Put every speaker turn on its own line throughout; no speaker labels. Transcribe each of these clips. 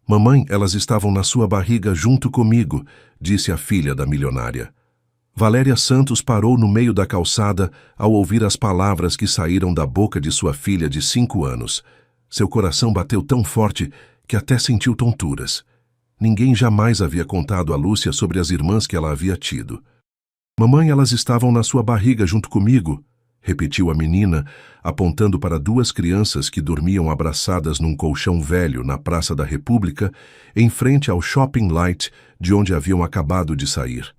Mamãe, elas estavam na sua barriga junto comigo, disse a filha da milionária. Valéria Santos parou no meio da calçada ao ouvir as palavras que saíram da boca de sua filha de 5 anos. Seu coração bateu tão forte que até sentiu tonturas. Ninguém jamais havia contado a Lúcia sobre as irmãs que ela havia tido. Mamãe, elas estavam na sua barriga junto comigo, repetiu a menina, apontando para 2 crianças que dormiam abraçadas num colchão velho na Praça da República, em frente ao Shopping Light, de onde haviam acabado de sair.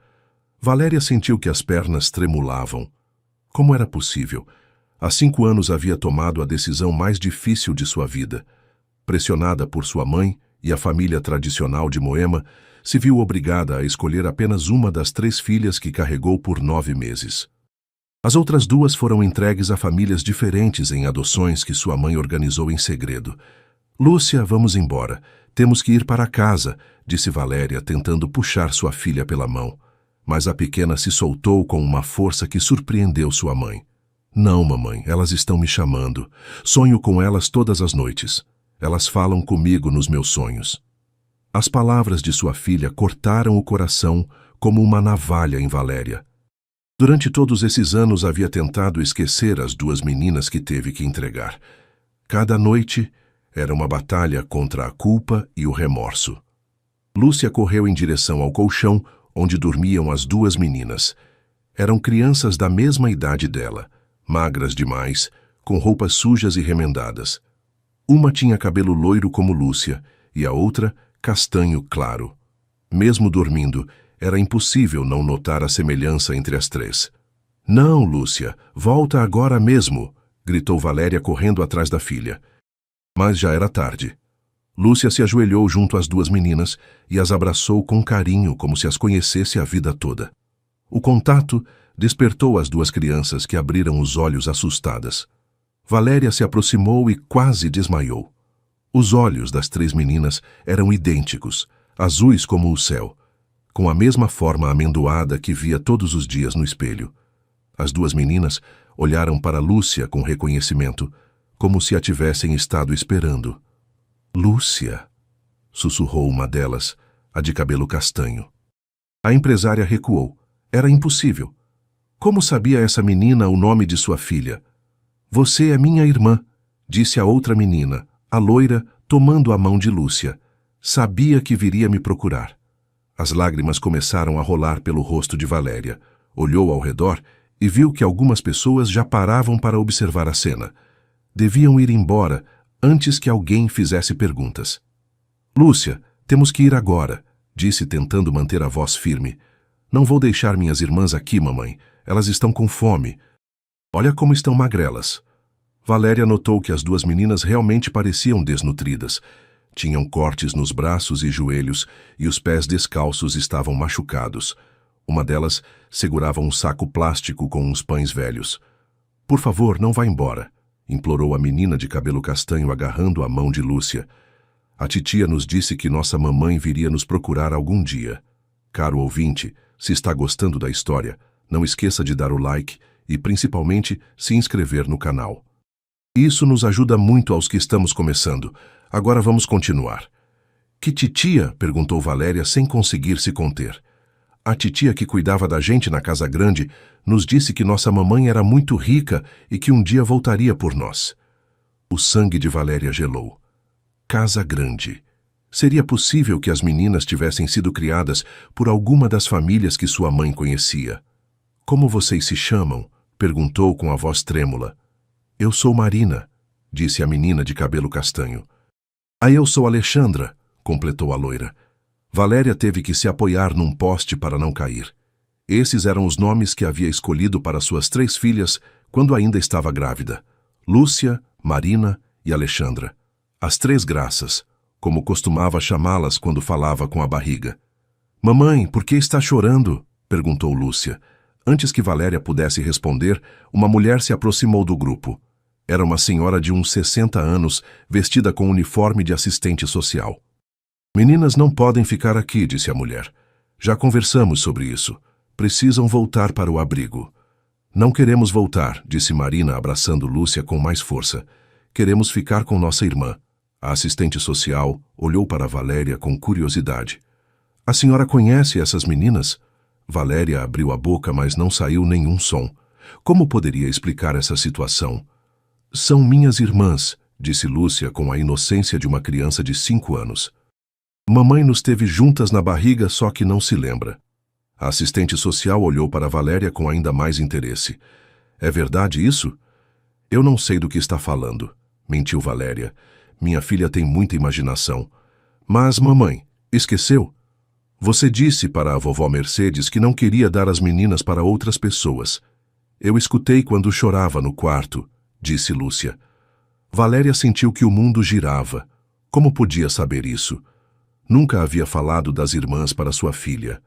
Valéria sentiu que as pernas tremulavam. Como era possível? Há 5 anos havia tomado a decisão mais difícil de sua vida. Pressionada por sua mãe e a família tradicional de Moema, se viu obrigada a escolher apenas uma das 3 filhas que carregou por 9 meses. As outras 2 foram entregues a famílias diferentes em adoções que sua mãe organizou em segredo. Lúcia, vamos embora. Temos que ir para casa, disse Valéria, tentando puxar sua filha pela mão. Mas a pequena se soltou com uma força que surpreendeu sua mãe. Não, mamãe, elas estão me chamando. Sonho com elas todas as noites. Elas falam comigo nos meus sonhos. As palavras de sua filha cortaram o coração como uma navalha em Valéria. Durante todos esses anos havia tentado esquecer as 2 meninas que teve que entregar. Cada noite era uma batalha contra a culpa e o remorso. Lúcia correu em direção ao colchão onde dormiam as 2 meninas. Eram crianças da mesma idade dela, magras demais, com roupas sujas e remendadas. Uma tinha cabelo loiro como Lúcia e a outra castanho claro. Mesmo dormindo, era impossível não notar a semelhança entre as 3. Não, Lúcia, volta agora mesmo, gritou Valéria correndo atrás da filha. Mas já era tarde. Lúcia se ajoelhou junto às 2 meninas e as abraçou com carinho, como se as conhecesse a vida toda. O contato despertou as 2 crianças, que abriram os olhos assustadas. Valéria se aproximou e quase desmaiou. Os olhos das 3 meninas eram idênticos, azuis como o céu, com a mesma forma amendoada que via todos os dias no espelho. As 2 meninas olharam para Lúcia com reconhecimento, como se a tivessem estado esperando. Lúcia, sussurrou uma delas, a de cabelo castanho. A empresária recuou. Era impossível. Como sabia essa menina o nome de sua filha? Você é minha irmã, disse a outra menina, a loira, tomando a mão de Lúcia. Sabia que viria me procurar. As lágrimas começaram a rolar pelo rosto de Valéria. Olhou ao redor e viu que algumas pessoas já paravam para observar a cena. Deviam ir embora antes que alguém fizesse perguntas. Lúcia, temos que ir agora, disse tentando manter a voz firme. Não vou deixar minhas irmãs aqui, mamãe. Elas estão com fome. Olha como estão magrelas. Valéria notou que as 2 meninas realmente pareciam desnutridas. Tinham cortes nos braços e joelhos e os pés descalços estavam machucados. Uma delas segurava um saco plástico com uns pães velhos. Por favor, não vá embora, implorou a menina de cabelo castanho agarrando a mão de Lúcia. A titia nos disse que nossa mamãe viria nos procurar algum dia. Caro ouvinte, se está gostando da história, não esqueça de dar o like e, principalmente, se inscrever no canal. Isso nos ajuda muito aos que estamos começando. Agora vamos continuar. Que titia? Perguntou Valéria sem conseguir se conter. A titia que cuidava da gente na casa grande nos disse que nossa mamãe era muito rica e que um dia voltaria por nós. O sangue de Valéria gelou. Casa grande. Seria possível que as meninas tivessem sido criadas por alguma das famílias que sua mãe conhecia. Como vocês se chamam? Perguntou com a voz trêmula. Eu sou Marina, disse a menina de cabelo castanho. Eu sou Alexandra, completou a loira. Valéria teve que se apoiar num poste para não cair. Esses eram os nomes que havia escolhido para suas 3 filhas quando ainda estava grávida. Lúcia, Marina e Alexandra. As 3 graças, como costumava chamá-las quando falava com a barriga. Mamãe, por que está chorando? Perguntou Lúcia. Antes que Valéria pudesse responder, uma mulher se aproximou do grupo. Era uma senhora de uns 60 anos, vestida com uniforme de assistente social. Meninas não podem ficar aqui, disse a mulher. Já conversamos sobre isso. Precisam voltar para o abrigo. Não queremos voltar, disse Marina, abraçando Lúcia com mais força. Queremos ficar com nossa irmã. A assistente social olhou para Valéria com curiosidade. A senhora conhece essas meninas? Valéria abriu a boca, mas não saiu nenhum som. Como poderia explicar essa situação? São minhas irmãs, disse Lúcia com a inocência de uma criança de 5 anos. Mamãe nos teve juntas na barriga, só que não se lembra. A assistente social olhou para Valéria com ainda mais interesse. É verdade isso? Eu não sei do que está falando, mentiu Valéria. Minha filha tem muita imaginação. Mas, mamãe, esqueceu? Você disse para a vovó Mercedes que não queria dar as meninas para outras pessoas. Eu escutei quando chorava no quarto, disse Lúcia. Valéria sentiu que o mundo girava. Como podia saber isso? Nunca havia falado das irmãs para sua filha.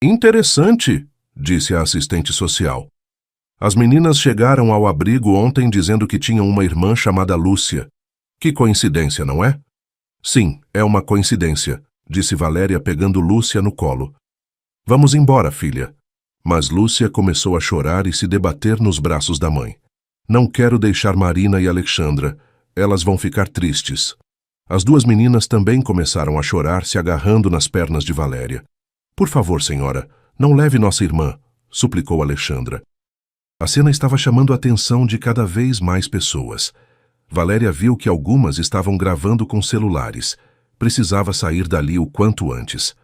Interessante, disse a assistente social. As meninas chegaram ao abrigo ontem dizendo que tinham uma irmã chamada Lúcia. Que coincidência, não é? Sim, é uma coincidência, disse Valéria pegando Lúcia no colo. Vamos embora, filha. Mas Lúcia começou a chorar e se debater nos braços da mãe. Não quero deixar Marina e Alexandra. Elas vão ficar tristes. As duas meninas também começaram a chorar, se agarrando nas pernas de Valéria. Por favor, senhora, não leve nossa irmã, suplicou Alexandra. A cena estava chamando a atenção de cada vez mais pessoas. Valéria viu que algumas estavam gravando com celulares. Precisava sair dali o quanto antes.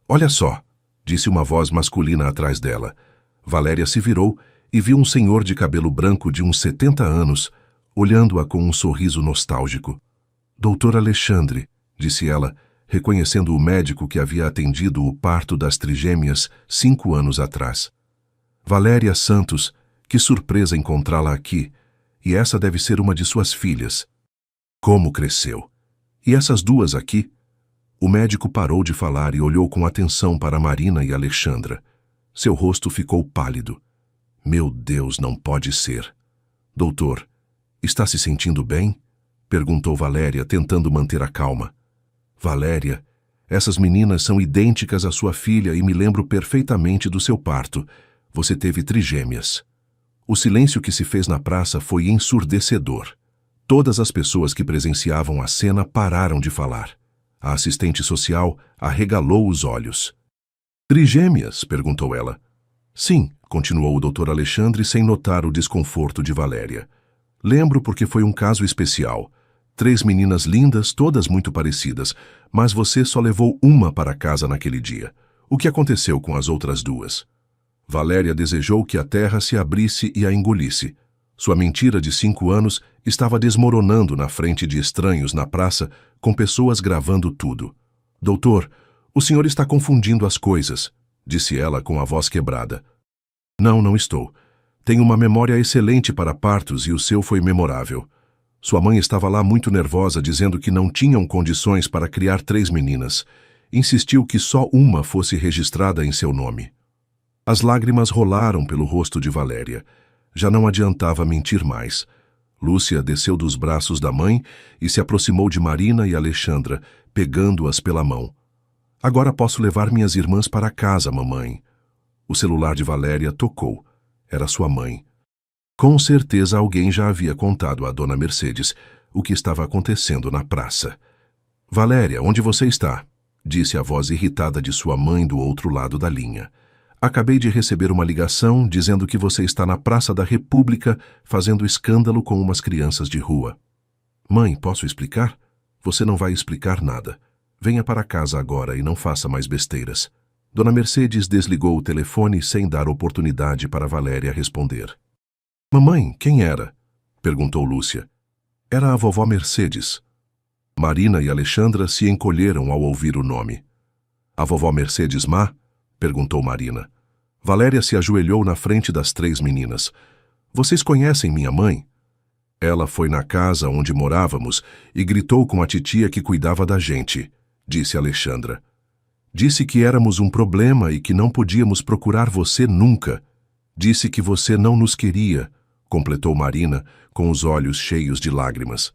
Olha só, disse uma voz masculina atrás dela. Valéria se virou e viu um senhor de cabelo branco de uns 70 anos, olhando-a com um sorriso nostálgico. Doutor Alexandre, disse ela, reconhecendo o médico que havia atendido o parto das trigêmeas 5 anos atrás. Valéria Santos, que surpresa encontrá-la aqui, e essa deve ser uma de suas filhas. Como cresceu! E essas duas aqui? O médico parou de falar e olhou com atenção para Marina e Alexandra. Seu rosto ficou pálido. Meu Deus, não pode ser. Doutor, está se sentindo bem? Perguntou Valéria, tentando manter a calma. Valéria, essas meninas são idênticas à sua filha e me lembro perfeitamente do seu parto. Você teve trigêmeas. O silêncio que se fez na praça foi ensurdecedor. Todas as pessoas que presenciavam a cena pararam de falar. A assistente social arregalou os olhos. Trigêmeas? Perguntou ela. Sim, continuou o Dr. Alexandre sem notar o desconforto de Valéria. Lembro porque foi um caso especial. 3 meninas lindas, todas muito parecidas, mas você só levou uma para casa naquele dia. O que aconteceu com as outras 2? Valéria desejou que a terra se abrisse e a engolisse. Sua mentira de 5 anos estava desmoronando na frente de estranhos na praça, com pessoas gravando tudo. Doutor, o senhor está confundindo as coisas, disse ela com a voz quebrada. Não, não estou. Tenho uma memória excelente para partos e o seu foi memorável. Sua mãe estava lá muito nervosa, dizendo que não tinham condições para criar 3 meninas. Insistiu que só uma fosse registrada em seu nome. As lágrimas rolaram pelo rosto de Valéria. Já não adiantava mentir mais. Lúcia desceu dos braços da mãe e se aproximou de Marina e Alexandra, pegando-as pela mão. Agora posso levar minhas irmãs para casa, mamãe. O celular de Valéria tocou. Era sua mãe. Com certeza alguém já havia contado à dona Mercedes o que estava acontecendo na praça. Valéria, onde você está? Disse a voz irritada de sua mãe do outro lado da linha. Acabei de receber uma ligação dizendo que você está na Praça da República fazendo escândalo com umas crianças de rua. Mãe, posso explicar? Você não vai explicar nada. Venha para casa agora e não faça mais besteiras. Dona Mercedes desligou o telefone sem dar oportunidade para Valéria responder. Mamãe, quem era? Perguntou Lúcia. Era a vovó Mercedes. Marina e Alexandra se encolheram ao ouvir o nome. A vovó Mercedes má? Perguntou Marina. Valéria se ajoelhou na frente das 3 meninas. Vocês conhecem minha mãe? Ela foi na casa onde morávamos e gritou com a titia que cuidava da gente, disse Alexandra. Disse que éramos um problema e que não podíamos procurar você nunca. Disse que você não nos queria, completou Marina, com os olhos cheios de lágrimas.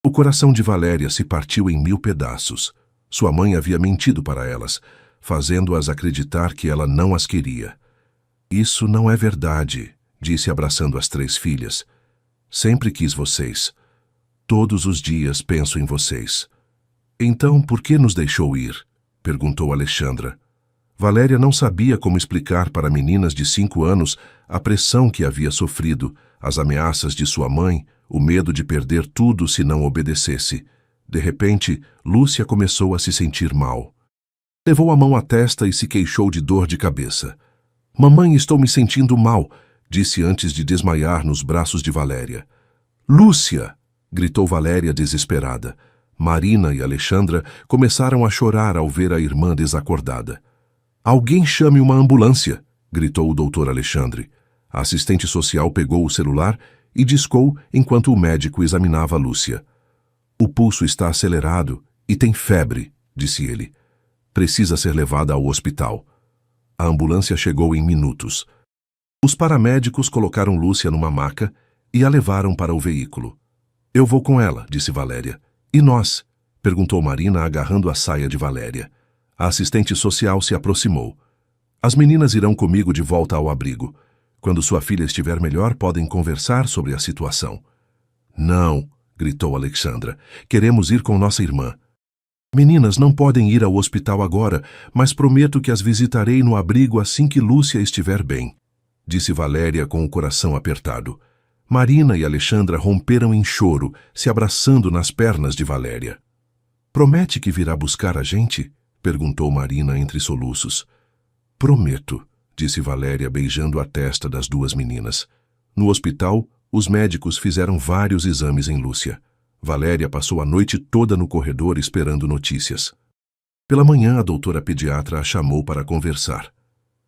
O coração de Valéria se partiu em 1000 pedaços. Sua mãe havia mentido para elas, fazendo-as acreditar que ela não as queria. Isso não é verdade, disse abraçando as 3 filhas. Sempre quis vocês. Todos os dias penso em vocês. Então, por que nos deixou ir? Perguntou Alexandra. Valéria não sabia como explicar para meninas de 5 anos a pressão que havia sofrido, as ameaças de sua mãe, o medo de perder tudo se não obedecesse. De repente, Lúcia começou a se sentir mal. Levou a mão à testa e se queixou de dor de cabeça. Mamãe, estou me sentindo mal, disse antes de desmaiar nos braços de Valéria. Lúcia! Gritou Valéria desesperada. Marina e Alexandra começaram a chorar ao ver a irmã desacordada. Alguém chame uma ambulância, gritou o doutor Alexandre. A assistente social pegou o celular e discou enquanto o médico examinava Lúcia. O pulso está acelerado e tem febre, disse ele. Precisa ser levada ao hospital. A ambulância chegou em minutos. Os paramédicos colocaram Lúcia numa maca e a levaram para o veículo. Eu vou com ela, disse Valéria. E nós? Perguntou Marina, agarrando a saia de Valéria. A assistente social se aproximou. As meninas irão comigo de volta ao abrigo. Quando sua filha estiver melhor, podem conversar sobre a situação. Não, gritou Alexandra. Queremos ir com nossa irmã. Meninas não podem ir ao hospital agora, mas prometo que as visitarei no abrigo assim que Lúcia estiver bem, disse Valéria com o coração apertado. Marina e Alexandra romperam em choro, se abraçando nas pernas de Valéria. Promete que virá buscar a gente? Perguntou Marina entre soluços. Prometo, disse Valéria beijando a testa das duas meninas. No hospital, os médicos fizeram vários exames em Lúcia. Valéria passou a noite toda no corredor esperando notícias. Pela manhã, a doutora pediatra a chamou para conversar.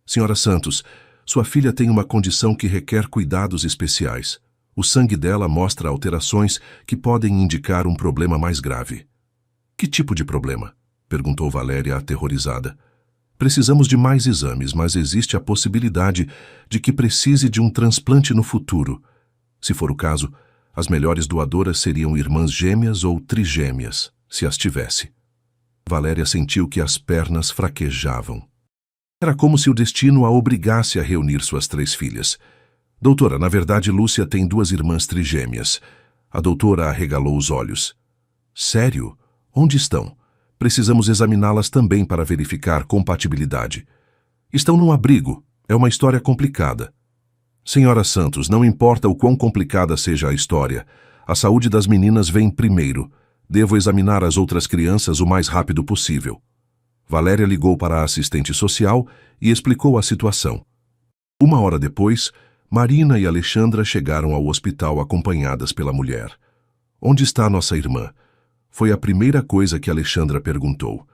Senhora Santos, sua filha tem uma condição que requer cuidados especiais. O sangue dela mostra alterações que podem indicar um problema mais grave. Que tipo de problema? Perguntou Valéria aterrorizada. Precisamos de mais exames, mas existe a possibilidade de que precise de um transplante no futuro. Se for o caso, as melhores doadoras seriam irmãs gêmeas ou trigêmeas, se as tivesse. Valéria sentiu que as pernas fraquejavam. Era como se o destino a obrigasse a reunir suas 3 filhas. Doutora, na verdade, Lúcia tem 2 irmãs trigêmeas. A doutora arregalou os olhos. Sério? Onde estão? Precisamos examiná-las também para verificar compatibilidade. Estão num abrigo. É uma história complicada. Senhora Santos, não importa o quão complicada seja a história, a saúde das meninas vem primeiro. Devo examinar as outras crianças o mais rápido possível. Valéria ligou para a assistente social e explicou a situação. 1 hora depois, Marina e Alexandra chegaram ao hospital acompanhadas pela mulher. Onde está nossa irmã? Foi a primeira coisa que Alexandra perguntou.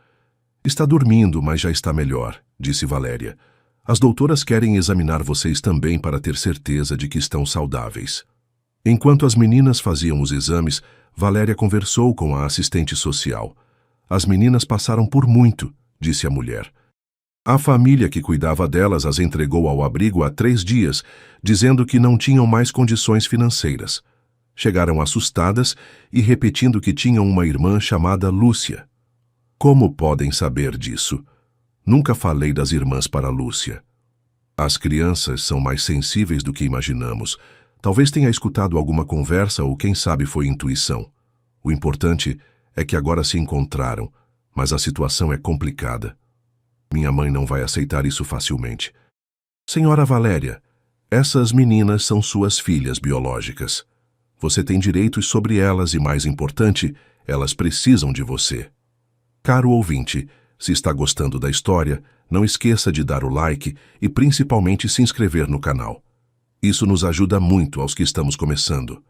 Está dormindo, mas já está melhor, disse Valéria. As doutoras querem examinar vocês também para ter certeza de que estão saudáveis. Enquanto as meninas faziam os exames, Valéria conversou com a assistente social. As meninas passaram por muito, disse a mulher. A família que cuidava delas as entregou ao abrigo há 3 dias, dizendo que não tinham mais condições financeiras. Chegaram assustadas e repetindo que tinham uma irmã chamada Lúcia. Como podem saber disso? Nunca falei das irmãs para Lúcia. As crianças são mais sensíveis do que imaginamos. Talvez tenha escutado alguma conversa ou quem sabe foi intuição. O importante é que agora se encontraram, mas a situação é complicada. Minha mãe não vai aceitar isso facilmente. Senhora Valéria, essas meninas são suas filhas biológicas. Você tem direitos sobre elas e, mais importante, elas precisam de você. Caro ouvinte, se está gostando da história, não esqueça de dar o like e principalmente se inscrever no canal. Isso nos ajuda muito aos que estamos começando.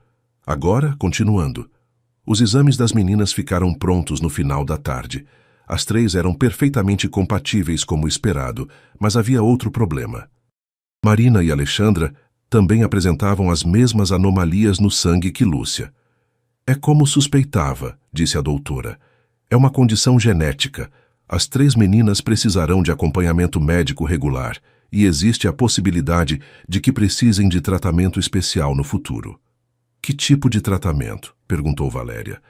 Agora, continuando. Os exames das meninas ficaram prontos no final da tarde. As 3 eram perfeitamente compatíveis como esperado, mas havia outro problema. Marina e Alexandra também apresentavam as mesmas anomalias no sangue que Lúcia. É como suspeitava, disse a doutora. É uma condição genética. As 3 meninas precisarão de acompanhamento médico regular e existe a possibilidade de que precisem de tratamento especial no futuro. Que tipo de tratamento? Perguntou Valéria.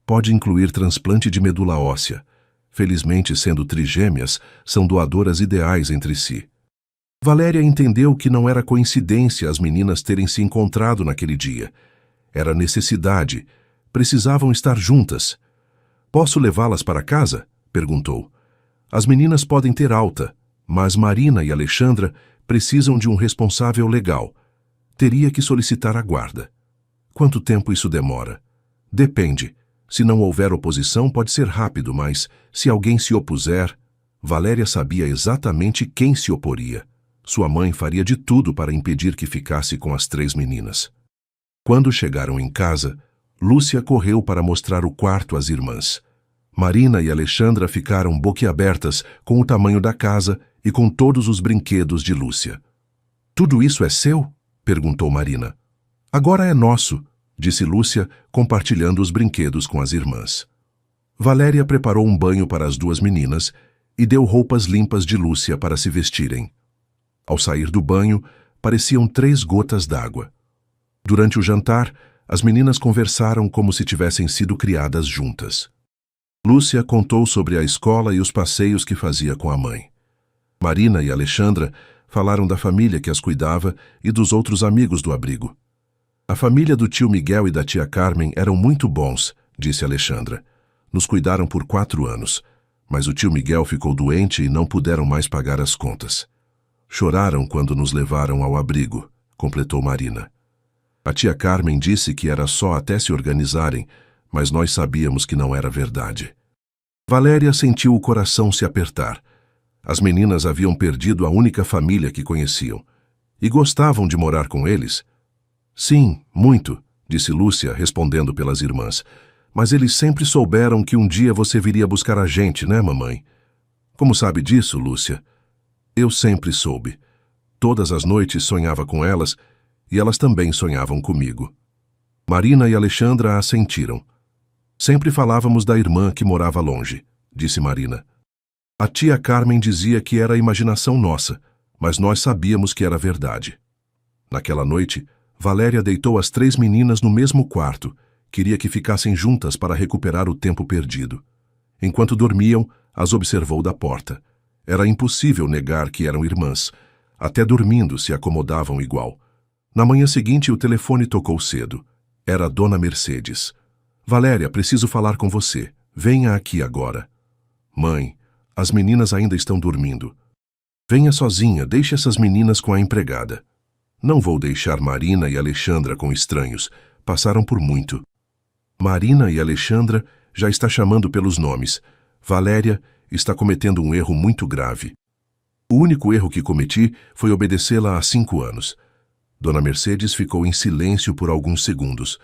Pode incluir transplante de medula óssea. Felizmente, sendo trigêmeas, são doadoras ideais entre si. Valéria entendeu que não era coincidência as meninas terem se encontrado naquele dia. Era necessidade. Precisavam estar juntas. Posso levá-las para casa? Perguntou. As meninas podem ter alta, mas Marina e Alexandra precisam de um responsável legal. Teria que solicitar a guarda. Quanto tempo isso demora? Depende. Se não houver oposição, pode ser rápido, mas se alguém se opuser... Valéria sabia exatamente quem se oporia. Sua mãe faria de tudo para impedir que ficasse com as 3 meninas. Quando chegaram em casa, Lúcia correu para mostrar o quarto às irmãs. Marina e Alexandra ficaram boquiabertas com o tamanho da casa e com todos os brinquedos de Lúcia. "Tudo isso é seu?" perguntou Marina. "Agora é nosso", disse Lúcia, compartilhando os brinquedos com as irmãs. Valéria preparou um banho para as 2 meninas e deu roupas limpas de Lúcia para se vestirem. Ao sair do banho, pareciam 3 gotas d'água. Durante o jantar, as meninas conversaram como se tivessem sido criadas juntas. Lúcia contou sobre a escola e os passeios que fazia com a mãe. Marina e Alexandra falaram da família que as cuidava e dos outros amigos do abrigo. "A família do tio Miguel e da tia Carmen eram muito bons", disse Alexandra. "Nos cuidaram por 4 anos, mas o tio Miguel ficou doente e não puderam mais pagar as contas. Choraram quando nos levaram ao abrigo", completou Marina. "A tia Carmen disse que era só até se organizarem, mas nós sabíamos que não era verdade." Valéria sentiu o coração se apertar. As meninas haviam perdido a única família que conheciam. E gostavam de morar com eles? "Sim, muito", disse Lúcia, respondendo pelas irmãs. "Mas eles sempre souberam que um dia você viria buscar a gente, né, mamãe?" "Como sabe disso, Lúcia?" "Eu sempre soube. Todas as noites sonhava com elas e elas também sonhavam comigo." Marina e Alexandra assentiram. "Sempre falávamos da irmã que morava longe", disse Marina. "A tia Carmen dizia que era imaginação nossa, mas nós sabíamos que era verdade." Naquela noite, Valéria deitou as 3 meninas no mesmo quarto. Queria que ficassem juntas para recuperar o tempo perdido. Enquanto dormiam, as observou da porta. Era impossível negar que eram irmãs. Até dormindo se acomodavam igual. Na manhã seguinte, o telefone tocou cedo. Era Dona Mercedes. "Valéria, preciso falar com você. Venha aqui agora." "Mãe, as meninas ainda estão dormindo." "Venha sozinha, deixe essas meninas com a empregada." "Não vou deixar Marina e Alexandra com estranhos. Passaram por muito." Marina e Alexandra já está chamando pelos nomes. Valéria está cometendo um erro muito grave. "O único erro que cometi foi obedecê-la há 5 anos. Dona Mercedes ficou em silêncio por alguns segundos.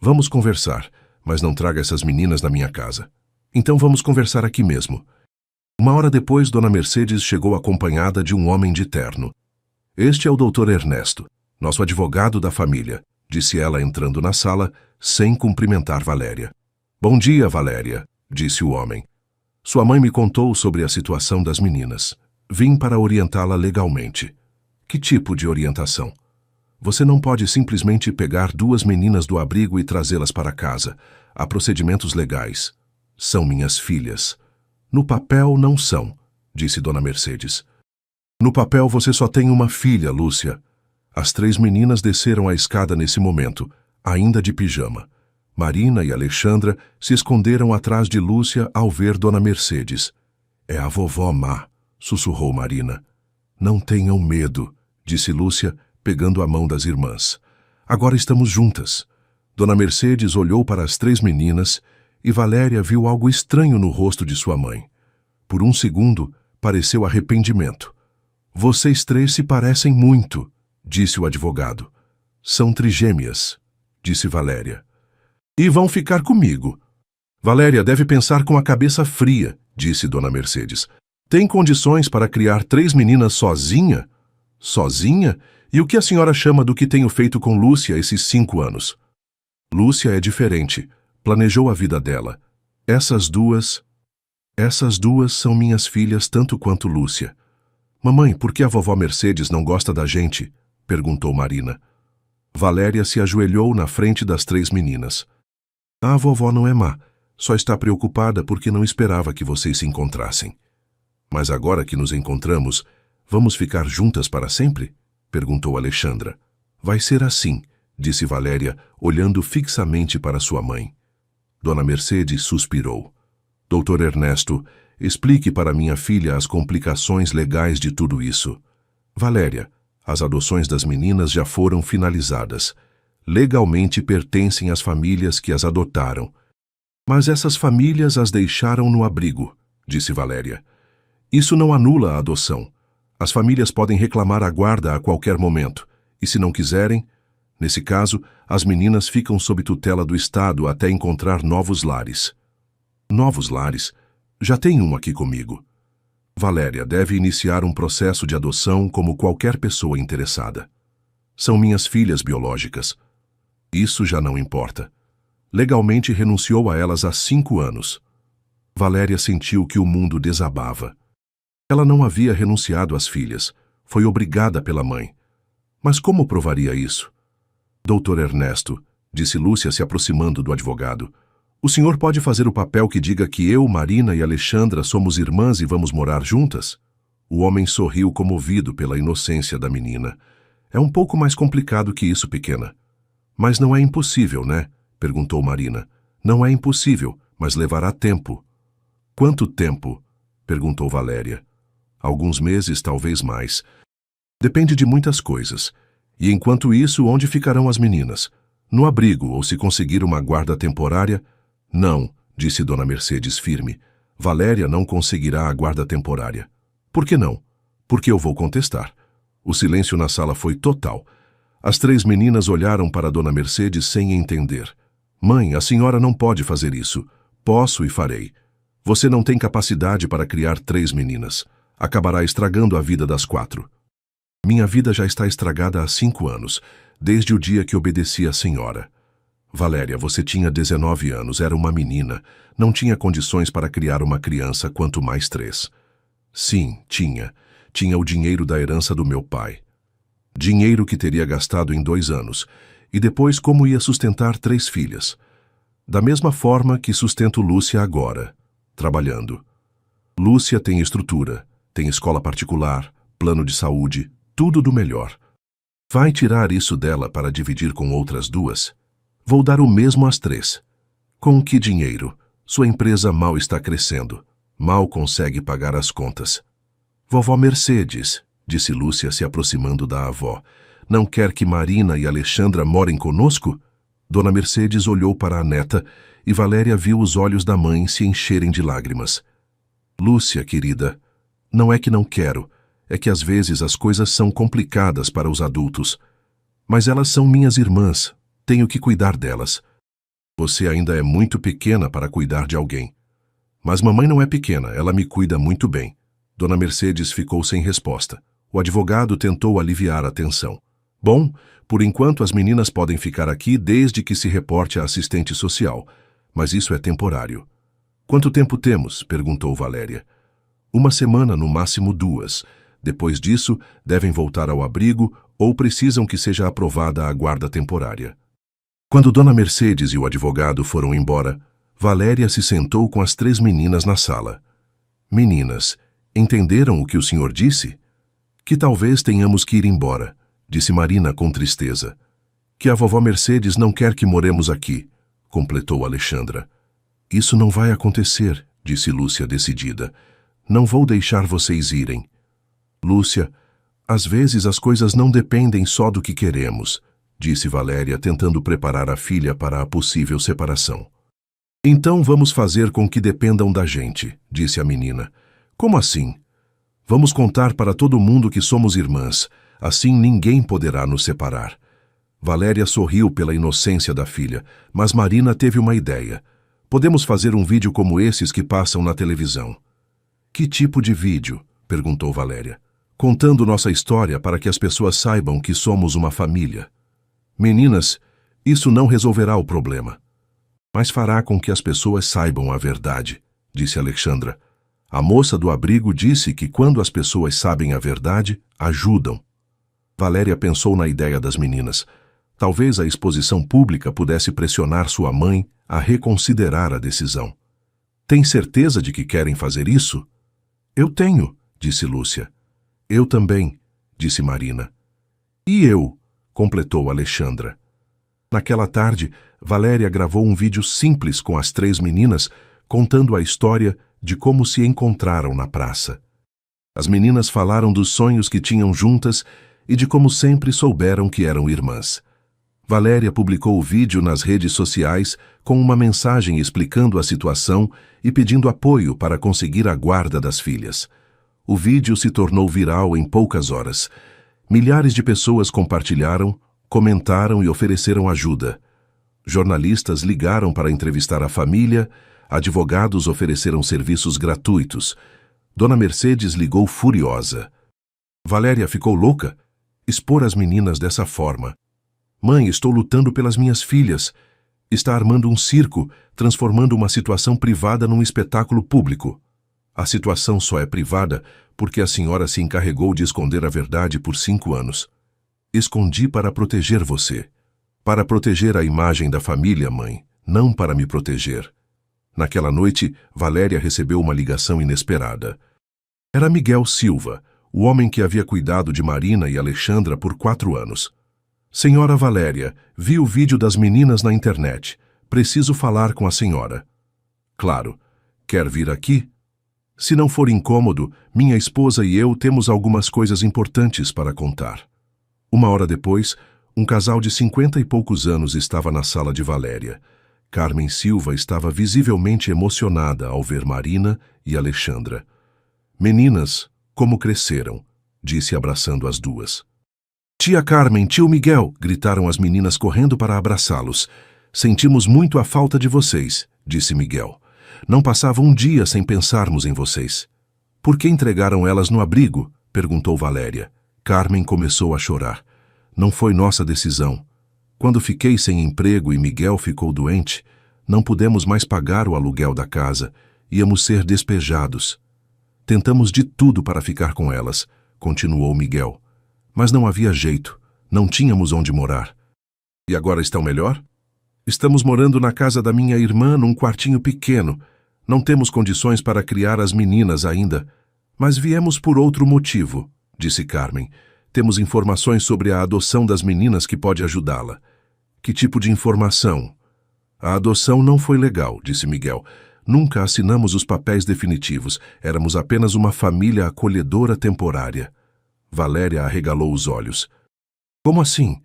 "Vamos conversar, mas não traga essas meninas na minha casa." "Então vamos conversar aqui mesmo." 1 hora depois, Dona Mercedes chegou acompanhada de um homem de terno. "Este é o Dr. Ernesto, nosso advogado da família", disse ela entrando na sala, sem cumprimentar Valéria. "Bom dia, Valéria", disse o homem. "Sua mãe me contou sobre a situação das meninas. Vim para orientá-la legalmente." "Que tipo de orientação?" "Você não pode simplesmente pegar 2 meninas do abrigo e trazê-las para casa. Há procedimentos legais." "São minhas filhas." "No papel não são", disse Dona Mercedes. "No papel você só tem uma filha, Lúcia." As 3 meninas desceram a escada nesse momento, ainda de pijama. Marina e Alexandra se esconderam atrás de Lúcia ao ver Dona Mercedes. "É a vovó má", sussurrou Marina. "Não tenham medo", disse Lúcia, pegando a mão das irmãs. "Agora estamos juntas." Dona Mercedes olhou para as 3 meninas e Valéria viu algo estranho no rosto de sua mãe. Por um segundo, pareceu arrependimento. "Vocês 3 se parecem muito", disse o advogado. "São trigêmeas", disse Valéria. "E vão ficar comigo." "Valéria deve pensar com a cabeça fria", disse Dona Mercedes. "Tem condições para criar 3 meninas sozinha?" "Sozinha? E o que a senhora chama do que tenho feito com Lúcia esses 5 anos?" "Lúcia é diferente. Planejou a vida dela. Essas duas são minhas filhas tanto quanto Lúcia." "Mamãe, por que a vovó Mercedes não gosta da gente?" perguntou Marina. Valéria se ajoelhou na frente das 3 meninas. "A vovó não é má. Só está preocupada porque não esperava que vocês se encontrassem." "Mas agora que nos encontramos, vamos ficar juntas para sempre?" perguntou Alexandra. "Vai ser assim", disse Valéria, olhando fixamente para sua mãe. Dona Mercedes suspirou. Doutor Ernesto, explique para minha filha as complicações legais de tudo isso. Valéria, as adoções das meninas já foram finalizadas. Legalmente pertencem às famílias que as adotaram. Mas essas famílias as deixaram no abrigo, disse Valéria. Isso não anula a adoção. As famílias podem reclamar a guarda a qualquer momento. E se não quiserem, nesse caso, as meninas ficam sob tutela do Estado até encontrar novos lares. Novos lares? Já tem um aqui comigo. Valéria deve iniciar um processo de adoção como qualquer pessoa interessada. São minhas filhas biológicas. Isso já não importa. Legalmente renunciou a elas há 5 anos. Valéria sentiu que o mundo desabava. Ela não havia renunciado às filhas. Foi obrigada pela mãe. Mas como provaria isso? Doutor Ernesto, disse Lúcia se aproximando do advogado, o senhor pode fazer o papel que diga que eu, Marina e Alexandra somos irmãs e vamos morar juntas? O homem sorriu comovido pela inocência da menina. É um pouco mais complicado que isso, pequena. Mas não é impossível, né? Perguntou Marina. Não é impossível, mas levará tempo. Quanto tempo? Perguntou Valéria. Alguns meses, talvez mais. Depende de muitas coisas. E enquanto isso, onde ficarão as meninas? No abrigo, ou se conseguir uma guarda temporária? Não, disse Dona Mercedes firme. Valéria não conseguirá a guarda temporária. Por que não? Porque eu vou contestar. O silêncio na sala foi total. As 3 meninas olharam para Dona Mercedes sem entender. Mãe, a senhora não pode fazer isso. Posso e farei. Você não tem capacidade para criar 3 meninas. Acabará estragando a vida das 4. Minha vida já está estragada há 5 anos, desde o dia que obedeci à senhora. Valéria, você tinha 19 anos, era uma menina, não tinha condições para criar uma criança, quanto mais 3. Sim, tinha. Tinha o dinheiro da herança do meu pai. Dinheiro que teria gastado em 2 anos, e depois como ia sustentar 3 filhas. Da mesma forma que sustento Lúcia agora, trabalhando. Lúcia tem estrutura, tem escola particular, plano de saúde, tudo do melhor. Vai tirar isso dela para dividir com outras 2? Vou dar o mesmo às 3. Com que dinheiro? Sua empresa mal está crescendo. Mal consegue pagar as contas. Vovó Mercedes, disse Lúcia se aproximando da avó, não quer que Marina e Alexandra morem conosco? Dona Mercedes olhou para a neta e Valéria viu os olhos da mãe se encherem de lágrimas. Lúcia, querida, não é que não quero, é que às vezes as coisas são complicadas para os adultos. Mas elas são minhas irmãs, tenho que cuidar delas. Você ainda é muito pequena para cuidar de alguém. Mas mamãe não é pequena, ela me cuida muito bem. Dona Mercedes ficou sem resposta. O advogado tentou aliviar a tensão. Bom, por enquanto as meninas podem ficar aqui desde que se reporte à assistente social, mas isso é temporário. Quanto tempo temos? Perguntou Valéria. 1 semana, no máximo 2. Depois disso, devem voltar ao abrigo ou precisam que seja aprovada a guarda temporária. Quando Dona Mercedes e o advogado foram embora, Valéria se sentou com as 3 meninas na sala. Meninas, entenderam o que o senhor disse? Que talvez tenhamos que ir embora, disse Marina com tristeza. Que a vovó Mercedes não quer que moremos aqui, completou Alexandra. Isso não vai acontecer, disse Lúcia decidida. Não vou deixar vocês irem. Lúcia, às vezes as coisas não dependem só do que queremos, disse Valéria tentando preparar a filha para a possível separação. Então vamos fazer com que dependam da gente, disse a menina. Como assim? Vamos contar para todo mundo que somos irmãs, assim ninguém poderá nos separar. Valéria sorriu pela inocência da filha, mas Marina teve uma ideia. Podemos fazer um vídeo como esses que passam na televisão. Que tipo de vídeo? Perguntou Valéria. Contando nossa história para que as pessoas saibam que somos uma família. Meninas, isso não resolverá o problema. Mas fará com que as pessoas saibam a verdade, disse Alexandra. A moça do abrigo disse que quando as pessoas sabem a verdade, ajudam. Valéria pensou na ideia das meninas. Talvez a exposição pública pudesse pressionar sua mãe a reconsiderar a decisão. Tem certeza de que querem fazer isso? Eu tenho, disse Lúcia. Eu também, disse Marina. E eu, completou Alexandra. Naquela tarde, Valéria gravou um vídeo simples com as 3 meninas, contando a história de como se encontraram na praça. As meninas falaram dos sonhos que tinham juntas e de como sempre souberam que eram irmãs. Valéria publicou o vídeo nas redes sociais com uma mensagem explicando a situação e pedindo apoio para conseguir a guarda das filhas. O vídeo se tornou viral em poucas horas. Milhares de pessoas compartilharam, comentaram e ofereceram ajuda. Jornalistas ligaram para entrevistar a família, advogados ofereceram serviços gratuitos. Dona Mercedes ligou furiosa. Valéria ficou louca. Expor as meninas dessa forma. Mãe, estou lutando pelas minhas filhas. Está armando um circo, transformando uma situação privada num espetáculo público. A situação só é privada porque a senhora se encarregou de esconder a verdade por 5 anos. Escondi para proteger você. Para proteger a imagem da família, mãe, não para me proteger. Naquela noite, Valéria recebeu uma ligação inesperada. Era Miguel Silva, o homem que havia cuidado de Marina e Alexandra por 4 anos. Senhora Valéria, vi o vídeo das meninas na internet. Preciso falar com a senhora. Claro. Quer vir aqui? Se não for incômodo, minha esposa e eu temos algumas coisas importantes para contar. 1 hora depois, um casal de 50 e poucos anos estava na sala de Valéria. Carmen Silva estava visivelmente emocionada ao ver Marina e Alexandra. Meninas, como cresceram, disse abraçando as duas. Tia Carmen, tio Miguel, gritaram as meninas correndo para abraçá-los. Sentimos muito a falta de vocês, disse Miguel. Não passava um dia sem pensarmos em vocês. Por que entregaram elas no abrigo? Perguntou Valéria. Carmen começou a chorar. Não foi nossa decisão. Quando fiquei sem emprego e Miguel ficou doente, não pudemos mais pagar o aluguel da casa. Íamos ser despejados. Tentamos de tudo para ficar com elas, continuou Miguel. Mas não havia jeito. Não tínhamos onde morar. E agora estão melhor? Estamos morando na casa da minha irmã num quartinho pequeno. Não temos condições para criar as meninas ainda. Mas viemos por outro motivo, disse Carmen. Temos informações sobre a adoção das meninas que pode ajudá-la. Que tipo de informação? A adoção não foi legal, disse Miguel. Nunca assinamos os papéis definitivos. Éramos apenas uma família acolhedora temporária. Valéria arregalou os olhos. Como assim?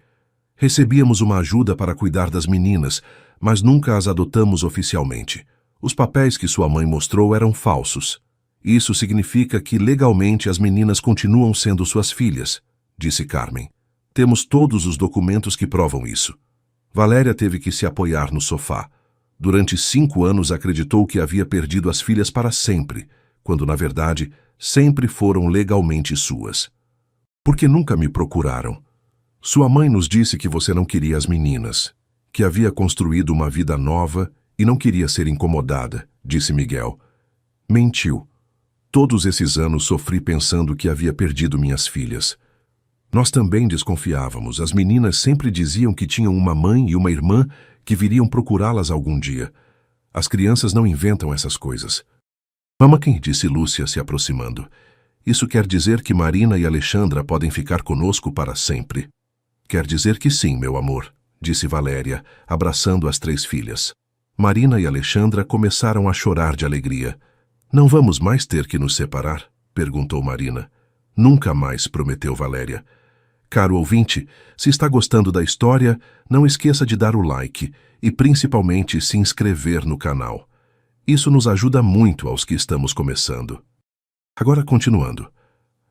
Recebíamos uma ajuda para cuidar das meninas, mas nunca as adotamos oficialmente. Os papéis que sua mãe mostrou eram falsos. Isso significa que legalmente as meninas continuam sendo suas filhas, disse Carmen. Temos todos os documentos que provam isso. Valéria teve que se apoiar no sofá. Durante 5 anos acreditou que havia perdido as filhas para sempre, quando na verdade sempre foram legalmente suas. Por que nunca me procuraram? Sua mãe nos disse que você não queria as meninas, que havia construído uma vida nova e não queria ser incomodada, disse Miguel. Mentiu. Todos esses anos sofri pensando que havia perdido minhas filhas. Nós também desconfiávamos. As meninas sempre diziam que tinham uma mãe e uma irmã que viriam procurá-las algum dia. As crianças não inventam essas coisas. Mamãe, disse Lúcia se aproximando. Isso quer dizer que Marina e Alexandra podem ficar conosco para sempre. Quer dizer que sim, meu amor, disse Valéria, abraçando as 3 filhas. Marina e Alexandra começaram a chorar de alegria. Não vamos mais ter que nos separar? Perguntou Marina. Nunca mais, prometeu Valéria. Caro ouvinte, se está gostando da história, não esqueça de dar o like e principalmente se inscrever no canal. Isso nos ajuda muito aos que estamos começando. Agora continuando.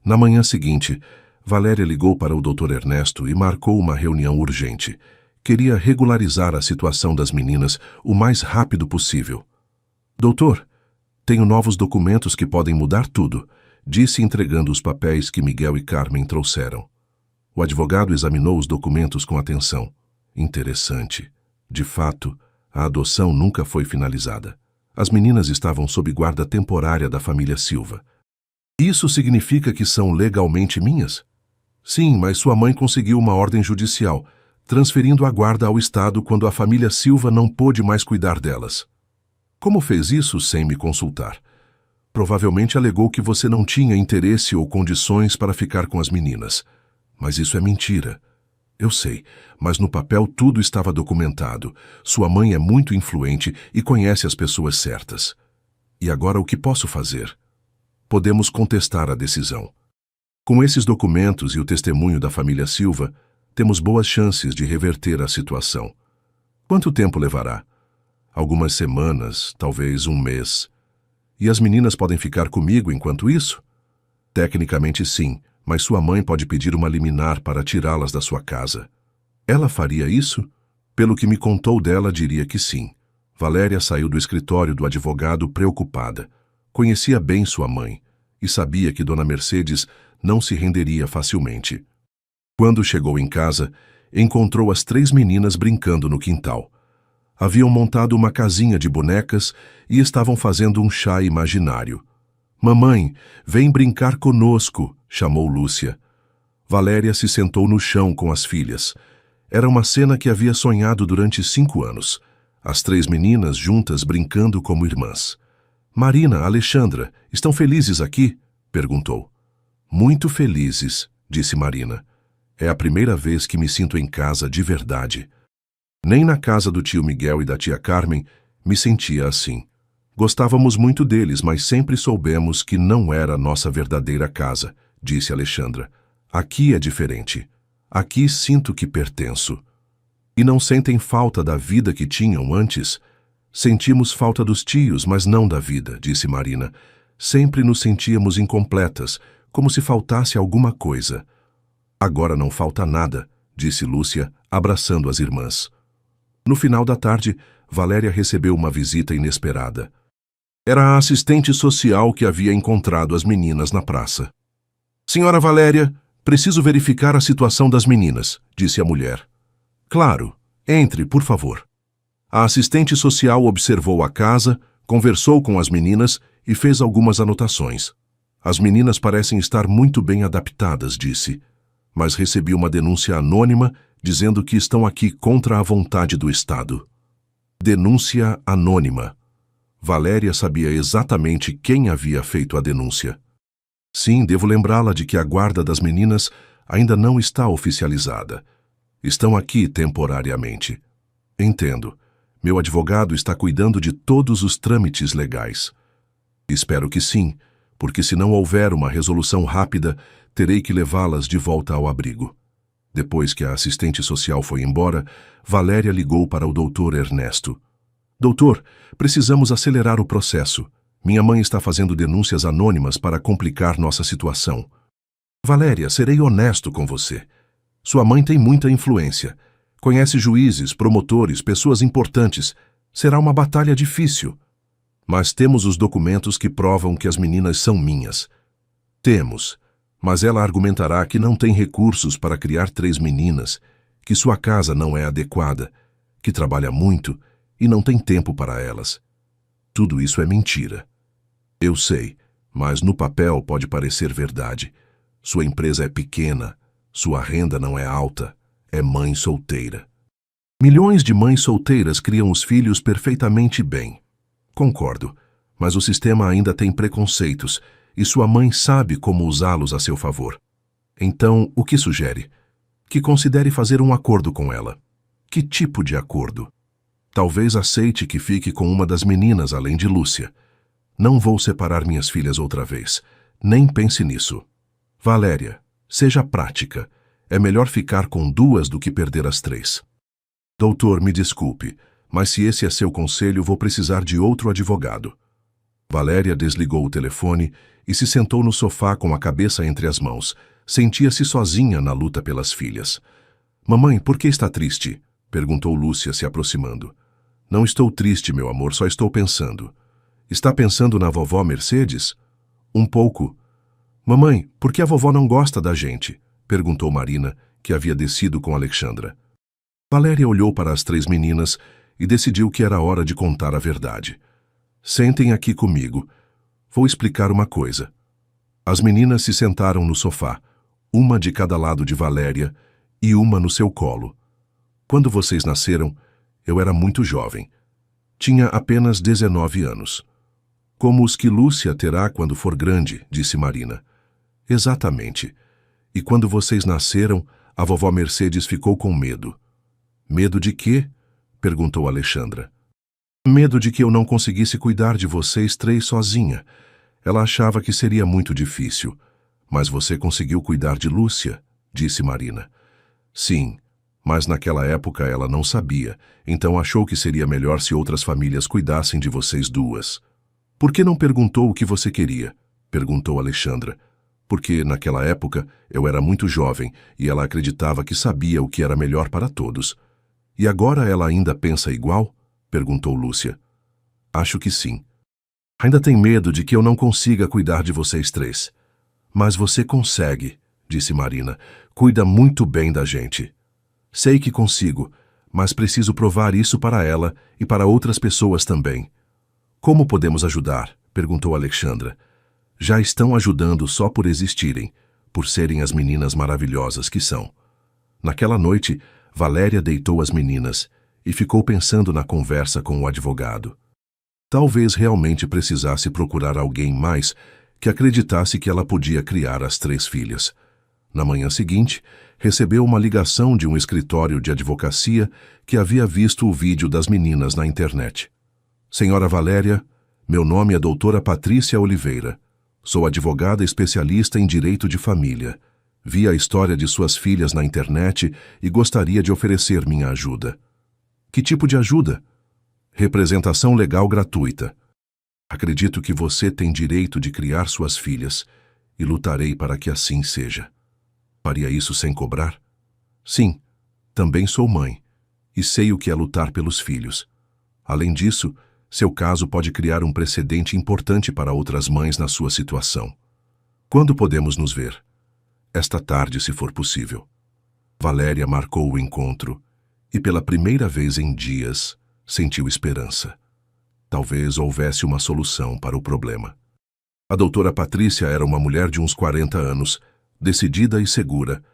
Na manhã seguinte, Valéria ligou para o Dr. Ernesto e marcou uma reunião urgente. Queria regularizar a situação das meninas o mais rápido possível. Doutor, tenho novos documentos que podem mudar tudo, disse entregando os papéis que Miguel e Carmen trouxeram. O advogado examinou os documentos com atenção. Interessante. De fato, a adoção nunca foi finalizada. As meninas estavam sob guarda temporária da família Silva. Isso significa que são legalmente minhas? Sim, mas sua mãe conseguiu uma ordem judicial, transferindo a guarda ao Estado quando a família Silva não pôde mais cuidar delas. Como fez isso sem me consultar? Provavelmente alegou que você não tinha interesse ou condições para ficar com as meninas. Mas isso é mentira. Eu sei, mas no papel tudo estava documentado. Sua mãe é muito influente e conhece as pessoas certas. E agora o que posso fazer? Podemos contestar a decisão. Com esses documentos e o testemunho da família Silva, temos boas chances de reverter a situação. Quanto tempo levará? Algumas semanas, talvez um mês. E as meninas podem ficar comigo enquanto isso? Tecnicamente sim, mas sua mãe pode pedir uma liminar para tirá-las da sua casa. Ela faria isso? Pelo que me contou dela, diria que sim. Valéria saiu do escritório do advogado preocupada. Conhecia bem sua mãe e sabia que Dona Mercedes não se renderia facilmente. Quando chegou em casa, encontrou as 3 meninas brincando no quintal. Haviam montado uma casinha de bonecas e estavam fazendo um chá imaginário. "Mamãe, vem brincar conosco", chamou Lúcia. Valéria se sentou no chão com as filhas. Era uma cena que havia sonhado durante 5 anos. As 3 meninas juntas brincando como irmãs. "Marina, Alexandra, estão felizes aqui?", perguntou. "Muito felizes", disse Marina. "É a primeira vez que me sinto em casa de verdade. Nem na casa do tio Miguel e da tia Carmen me sentia assim. Gostávamos muito deles, mas sempre soubemos que não era nossa verdadeira casa", disse Alexandra. "Aqui é diferente. Aqui sinto que pertenço." "E não sentem falta da vida que tinham antes?" "Sentimos falta dos tios, mas não da vida", disse Marina. "Sempre nos sentíamos incompletas, como se faltasse alguma coisa." "Agora não falta nada", disse Lúcia, abraçando as irmãs. No final da tarde, Valéria recebeu uma visita inesperada. Era a assistente social que havia encontrado as meninas na praça. "Senhora Valéria, preciso verificar a situação das meninas", disse a mulher. "Claro, entre, por favor." A assistente social observou a casa, conversou com as meninas e fez algumas anotações. "As meninas parecem estar muito bem adaptadas", disse. "Mas recebi uma denúncia anônima dizendo que estão aqui contra a vontade do Estado." Denúncia anônima. Valéria sabia exatamente quem havia feito a denúncia. "Sim, devo lembrá-la de que a guarda das meninas ainda não está oficializada. Estão aqui temporariamente." "Entendo. Meu advogado está cuidando de todos os trâmites legais." "Espero que sim, porque se não houver uma resolução rápida, terei que levá-las de volta ao abrigo." Depois que a assistente social foi embora, Valéria ligou para o Dr. Ernesto. "Doutor, precisamos acelerar o processo. Minha mãe está fazendo denúncias anônimas para complicar nossa situação." "Valéria, serei honesto com você. Sua mãe tem muita influência. Conhece juízes, promotores, pessoas importantes. Será uma batalha difícil. Mas temos os documentos que provam que as meninas são minhas." "Temos. Mas ela argumentará que não tem recursos para criar 3 meninas, que sua casa não é adequada, que trabalha muito e não tem tempo para elas. Tudo isso é mentira." "Eu sei, mas no papel pode parecer verdade. Sua empresa é pequena, sua renda não é alta, é mãe solteira." "Milhões de mães solteiras criam os filhos perfeitamente bem." "Concordo, mas o sistema ainda tem preconceitos e sua mãe sabe como usá-los a seu favor. Então, o que sugere? Que considere fazer um acordo com ela." "Que tipo de acordo?" "Talvez aceite que fique com uma das meninas além de Lúcia. Não vou separar minhas filhas outra vez. Nem pense nisso." "Valéria, seja prática. É melhor ficar com 2 do que perder as 3. "Doutor, me desculpe, mas se esse é seu conselho, vou precisar de outro advogado." Valéria desligou o telefone e se sentou no sofá com a cabeça entre as mãos. Sentia-se sozinha na luta pelas filhas. "Mamãe, por que está triste?", perguntou Lúcia, se aproximando. "Não estou triste, meu amor, só estou pensando." "Está pensando na vovó Mercedes?" "Um pouco." "Mamãe, por que a vovó não gosta da gente?", perguntou Marina, que havia descido com Alexandra. Valéria olhou para as 3 meninas e decidiu que era hora de contar a verdade. "Sentem aqui comigo. Vou explicar uma coisa." As meninas se sentaram no sofá, uma de cada lado de Valéria e uma no seu colo. "Quando vocês nasceram, eu era muito jovem. Tinha apenas 19 anos. Como os que Lúcia terá quando for grande", disse Marina. "Exatamente. E quando vocês nasceram, A vovó Mercedes ficou com medo. Medo de quê? Perguntou Alexandra. Medo de que eu não conseguisse cuidar de vocês três sozinha. Ela achava que seria muito difícil. Mas você conseguiu cuidar de Lúcia, disse Marina. Sim, mas naquela época ela não sabia, então achou que seria melhor se outras famílias cuidassem de vocês duas. Por que não perguntou o que você queria? Perguntou Alexandra. Porque, naquela época, eu era muito jovem e ela acreditava que sabia o que era melhor para todos. E agora ela ainda pensa igual? Perguntou Lúcia. Acho que sim. Ainda tem medo de que eu não consiga cuidar de vocês três. Mas você consegue, disse Marina. Cuida muito bem da gente. Sei que consigo, mas preciso provar isso para ela e para outras pessoas também. Como podemos ajudar? Perguntou Alexandra. Já estão ajudando só por existirem, por serem as meninas maravilhosas que são. Naquela noite, Valéria deitou as meninas e ficou pensando na conversa com o advogado. Talvez realmente precisasse procurar alguém mais que acreditasse que ela podia criar as três filhas. Na manhã seguinte, recebeu uma ligação de um escritório de advocacia que havia visto o vídeo das meninas na internet. Senhora Valéria, meu nome é doutora Patrícia Oliveira. Sou advogada especialista em direito de família. Vi a história de suas filhas na internet e gostaria de oferecer minha ajuda. Que tipo de ajuda? Representação legal gratuita. Acredito que você tem direito de criar suas filhas e lutarei para que assim seja. Faria isso sem cobrar? Sim, também sou mãe e sei o que é lutar pelos filhos. Além disso, seu caso pode criar um precedente importante para outras mães na sua situação. Quando podemos nos ver? Esta tarde, se for possível. Valéria marcou o encontro e, pela primeira vez em dias, sentiu esperança. Talvez houvesse uma solução para o problema. A doutora Patrícia era uma mulher de uns 40 anos, decidida e segura.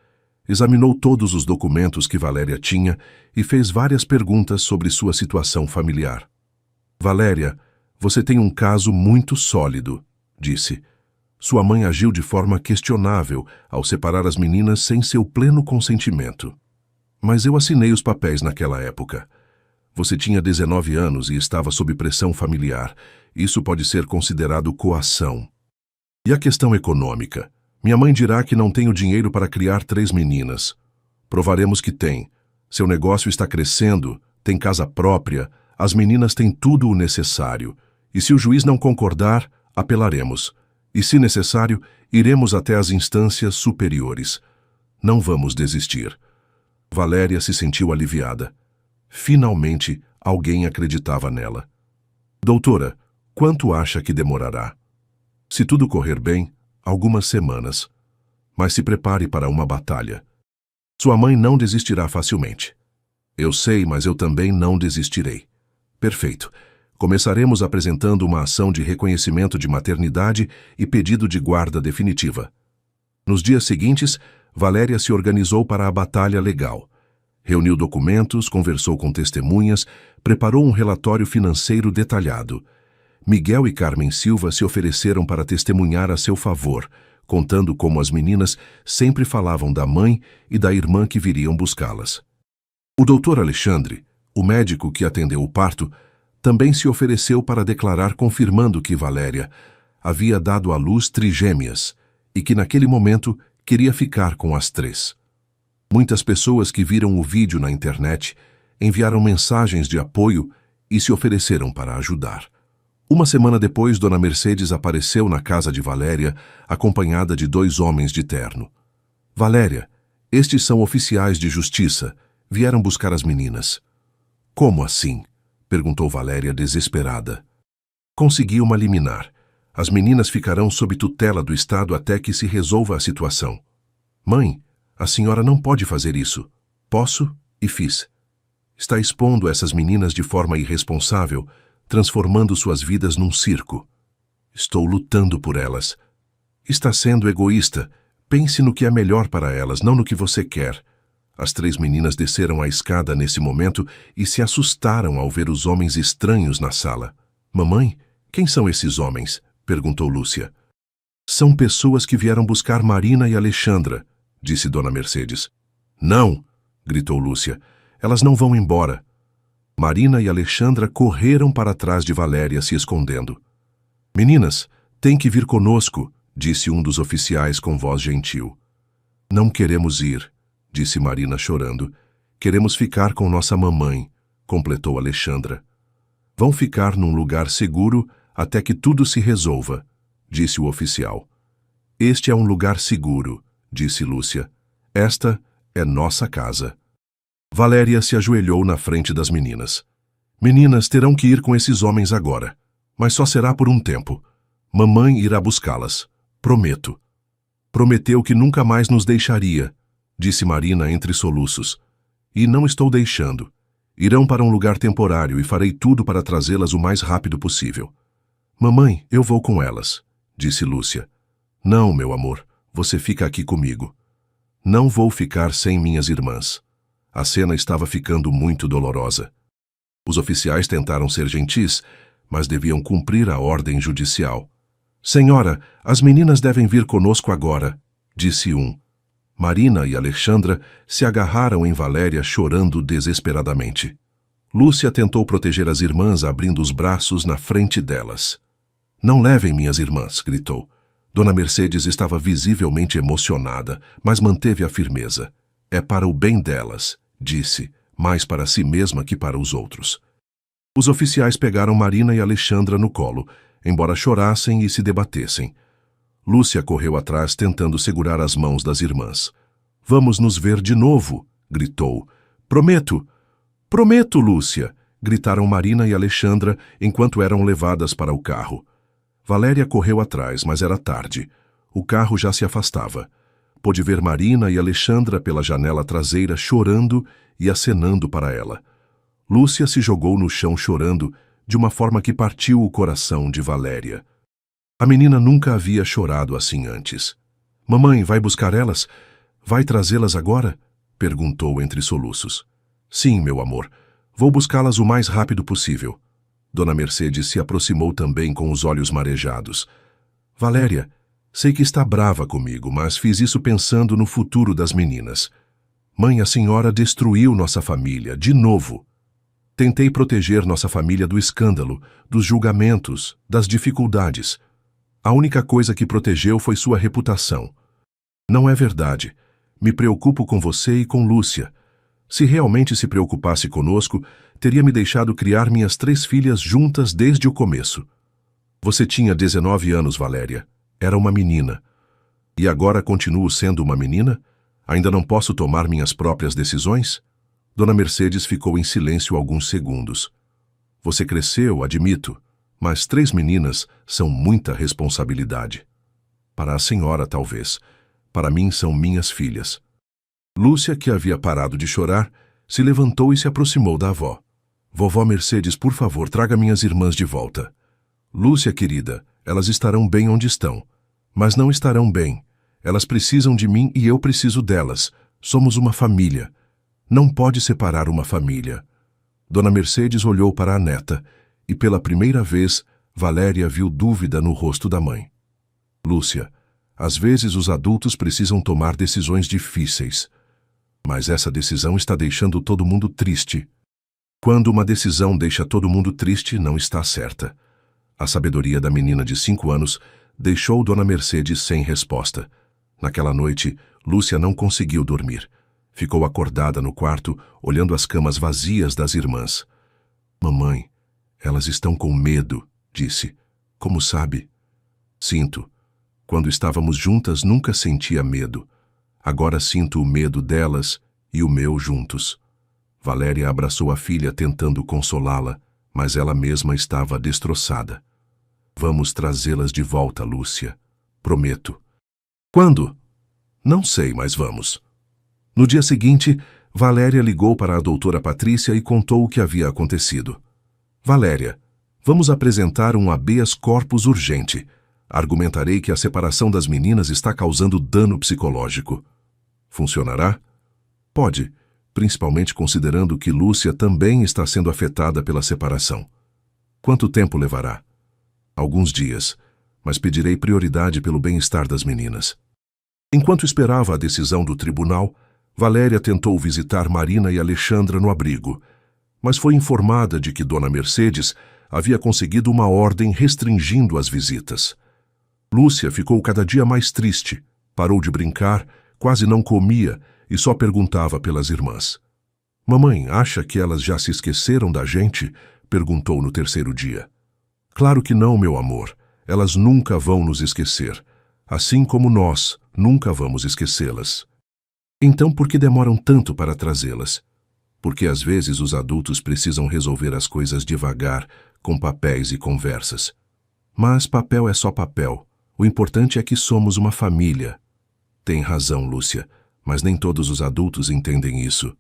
Examinou todos os documentos que Valéria tinha e fez várias perguntas sobre sua situação familiar. Valéria, você tem um caso muito sólido, disse. Sua mãe agiu de forma questionável ao separar as meninas sem seu pleno consentimento. Mas eu assinei os papéis naquela época. Você tinha 19 anos e estava sob pressão familiar. Isso pode ser considerado coação. E a questão econômica? Minha mãe dirá que não tenho dinheiro para criar 3 meninas. Provaremos que tem. Seu negócio está crescendo, tem casa própria, as meninas têm tudo o necessário. E se o juiz não concordar, apelaremos. E, se necessário, iremos até as instâncias superiores. Não vamos desistir. Valéria se sentiu aliviada. Finalmente, alguém acreditava nela. Doutora, quanto acha que demorará? Se tudo correr bem, algumas semanas. Mas se prepare para uma batalha. Sua mãe não desistirá facilmente. Eu sei, mas eu também não desistirei. Perfeito. Começaremos apresentando uma ação de reconhecimento de maternidade e pedido de guarda definitiva. Nos dias seguintes, Valéria se organizou para a batalha legal. Reuniu documentos, conversou com testemunhas, preparou um relatório financeiro detalhado. Miguel e Carmen Silva se ofereceram para testemunhar a seu favor, contando como as meninas sempre falavam da mãe e da irmã que viriam buscá-las. O doutor Alexandre, o médico que atendeu o parto, também se ofereceu para declarar confirmando que Valéria havia dado à luz trigêmeas e que naquele momento queria ficar com as 3. Muitas pessoas que viram o vídeo na internet enviaram mensagens de apoio e se ofereceram para ajudar. Uma semana depois, Dona Mercedes apareceu na casa de Valéria, acompanhada de 2 homens de terno. Valéria, estes são oficiais de justiça. Vieram buscar as meninas. Como assim? Perguntou Valéria, desesperada. Consegui uma liminar. As meninas ficarão sob tutela do Estado até que se resolva a situação. Mãe, a senhora não pode fazer isso. Posso e fiz. Está expondo essas meninas de forma irresponsável, transformando suas vidas num circo. Estou lutando por elas. Está sendo egoísta. Pense no que é melhor para elas, não no que você quer. As 3 meninas desceram a escada nesse momento e se assustaram ao ver os homens estranhos na sala. Mamãe, quem são esses homens? Perguntou Lúcia. São pessoas que vieram buscar Marina e Alexandra, disse Dona Mercedes. Não! Gritou Lúcia. Elas não vão embora. Marina e Alexandra correram para trás de Valéria, se escondendo. Meninas, têm que vir conosco, disse um dos oficiais com voz gentil. Não queremos ir, disse Marina chorando. Queremos ficar com nossa mamãe, completou Alexandra. Vão ficar num lugar seguro até que tudo se resolva, disse o oficial. Este é um lugar seguro, disse Lúcia. Esta é nossa casa. Valéria se ajoelhou na frente das meninas. Meninas terão que ir com esses homens agora, mas só será por um tempo. Mamãe irá buscá-las. Prometo. Prometeu que nunca mais nos deixaria, disse Marina entre soluços. E não estou deixando. Irão para um lugar temporário e farei tudo para trazê-las o mais rápido possível. Mamãe, eu vou com elas, disse Lúcia. Não, meu amor, você fica aqui comigo. Não vou ficar sem minhas irmãs. A cena estava ficando muito dolorosa. Os oficiais tentaram ser gentis, mas deviam cumprir a ordem judicial. Senhora, as meninas devem vir conosco agora, disse um. Marina e Alexandra se agarraram em Valéria, chorando desesperadamente. Lúcia tentou proteger as irmãs, abrindo os braços na frente delas. Não levem minhas irmãs, gritou. Dona Mercedes estava visivelmente emocionada, mas manteve a firmeza. É para o bem delas, disse, mais para si mesma que para os outros. Os oficiais pegaram Marina e Alexandra no colo, embora chorassem e se debatessem. Lúcia correu atrás tentando segurar as mãos das irmãs. Vamos nos ver de novo, gritou. Prometo! Prometo, Lúcia! Gritaram Marina e Alexandra enquanto eram levadas para o carro. Valéria correu atrás, mas era tarde. O carro já se afastava. Pôde ver Marina e Alexandra pela janela traseira chorando e acenando para ela. Lúcia se jogou no chão chorando, de uma forma que partiu o coração de Valéria. A menina nunca havia chorado assim antes. Mamãe, vai buscar elas? Vai trazê-las agora? Perguntou entre soluços. Sim, meu amor. Vou buscá-las o mais rápido possível. Dona Mercedes se aproximou também com os olhos marejados. Valéria, sei que está brava comigo, mas fiz isso pensando no futuro das meninas. Mãe, a senhora destruiu nossa família, de novo. Tentei proteger nossa família do escândalo, dos julgamentos, das dificuldades. A única coisa que protegeu foi sua reputação. Não é verdade. Me preocupo com você e com Lúcia. Se realmente se preocupasse conosco, teria me deixado criar minhas 3 filhas juntas desde o começo. Você tinha 19 anos, Valéria. Era uma menina. E agora continuo sendo uma menina? Ainda não posso tomar minhas próprias decisões? Dona Mercedes ficou em silêncio alguns segundos. Você cresceu, admito, mas 3 meninas são muita responsabilidade. Para a senhora, talvez. Para mim, são minhas filhas. Lúcia, que havia parado de chorar, se levantou e se aproximou da avó. Vovó Mercedes, por favor, traga minhas irmãs de volta. Lúcia, querida, elas estarão bem onde estão. Mas não estarão bem. Elas precisam de mim e eu preciso delas. Somos uma família. Não pode separar uma família. Dona Mercedes olhou para a neta e, pela primeira vez, Valéria viu dúvida no rosto da mãe. Lúcia, às vezes os adultos precisam tomar decisões difíceis. Mas essa decisão está deixando todo mundo triste. Quando uma decisão deixa todo mundo triste, não está certa. A sabedoria da menina de 5 anos deixou Dona Mercedes sem resposta. Naquela noite, Lúcia não conseguiu dormir. Ficou acordada no quarto, olhando as camas vazias das irmãs. Mamãe, elas estão com medo, disse. Como sabe? Sinto. Quando estávamos juntas, nunca sentia medo. Agora sinto o medo delas e o meu juntos. Valéria abraçou a filha tentando consolá-la, mas ela mesma estava destroçada. Vamos trazê-las de volta, Lúcia. Prometo. Quando? Não sei, mas vamos. No dia seguinte, Valéria ligou para a doutora Patrícia e contou o que havia acontecido. Valéria, vamos apresentar um habeas corpus urgente. Argumentarei que a separação das meninas está causando dano psicológico. Funcionará? Pode, principalmente considerando que Lúcia também está sendo afetada pela separação. Quanto tempo levará? Alguns dias, mas pedirei prioridade pelo bem-estar das meninas. Enquanto esperava a decisão do tribunal, Valéria tentou visitar Marina e Alexandra no abrigo, mas foi informada de que Dona Mercedes havia conseguido uma ordem restringindo as visitas. Lúcia ficou cada dia mais triste, parou de brincar, quase não comia e só perguntava pelas irmãs. Mamãe, acha que elas já se esqueceram da gente? Perguntou no terceiro dia. Claro que não, meu amor. Elas nunca vão nos esquecer, assim como nós nunca vamos esquecê-las. Então por que demoram tanto para trazê-las? Porque às vezes os adultos precisam resolver as coisas devagar, com papéis e conversas. Mas papel é só papel. O importante é que somos uma família. Tem razão, Lúcia, mas nem todos os adultos entendem isso.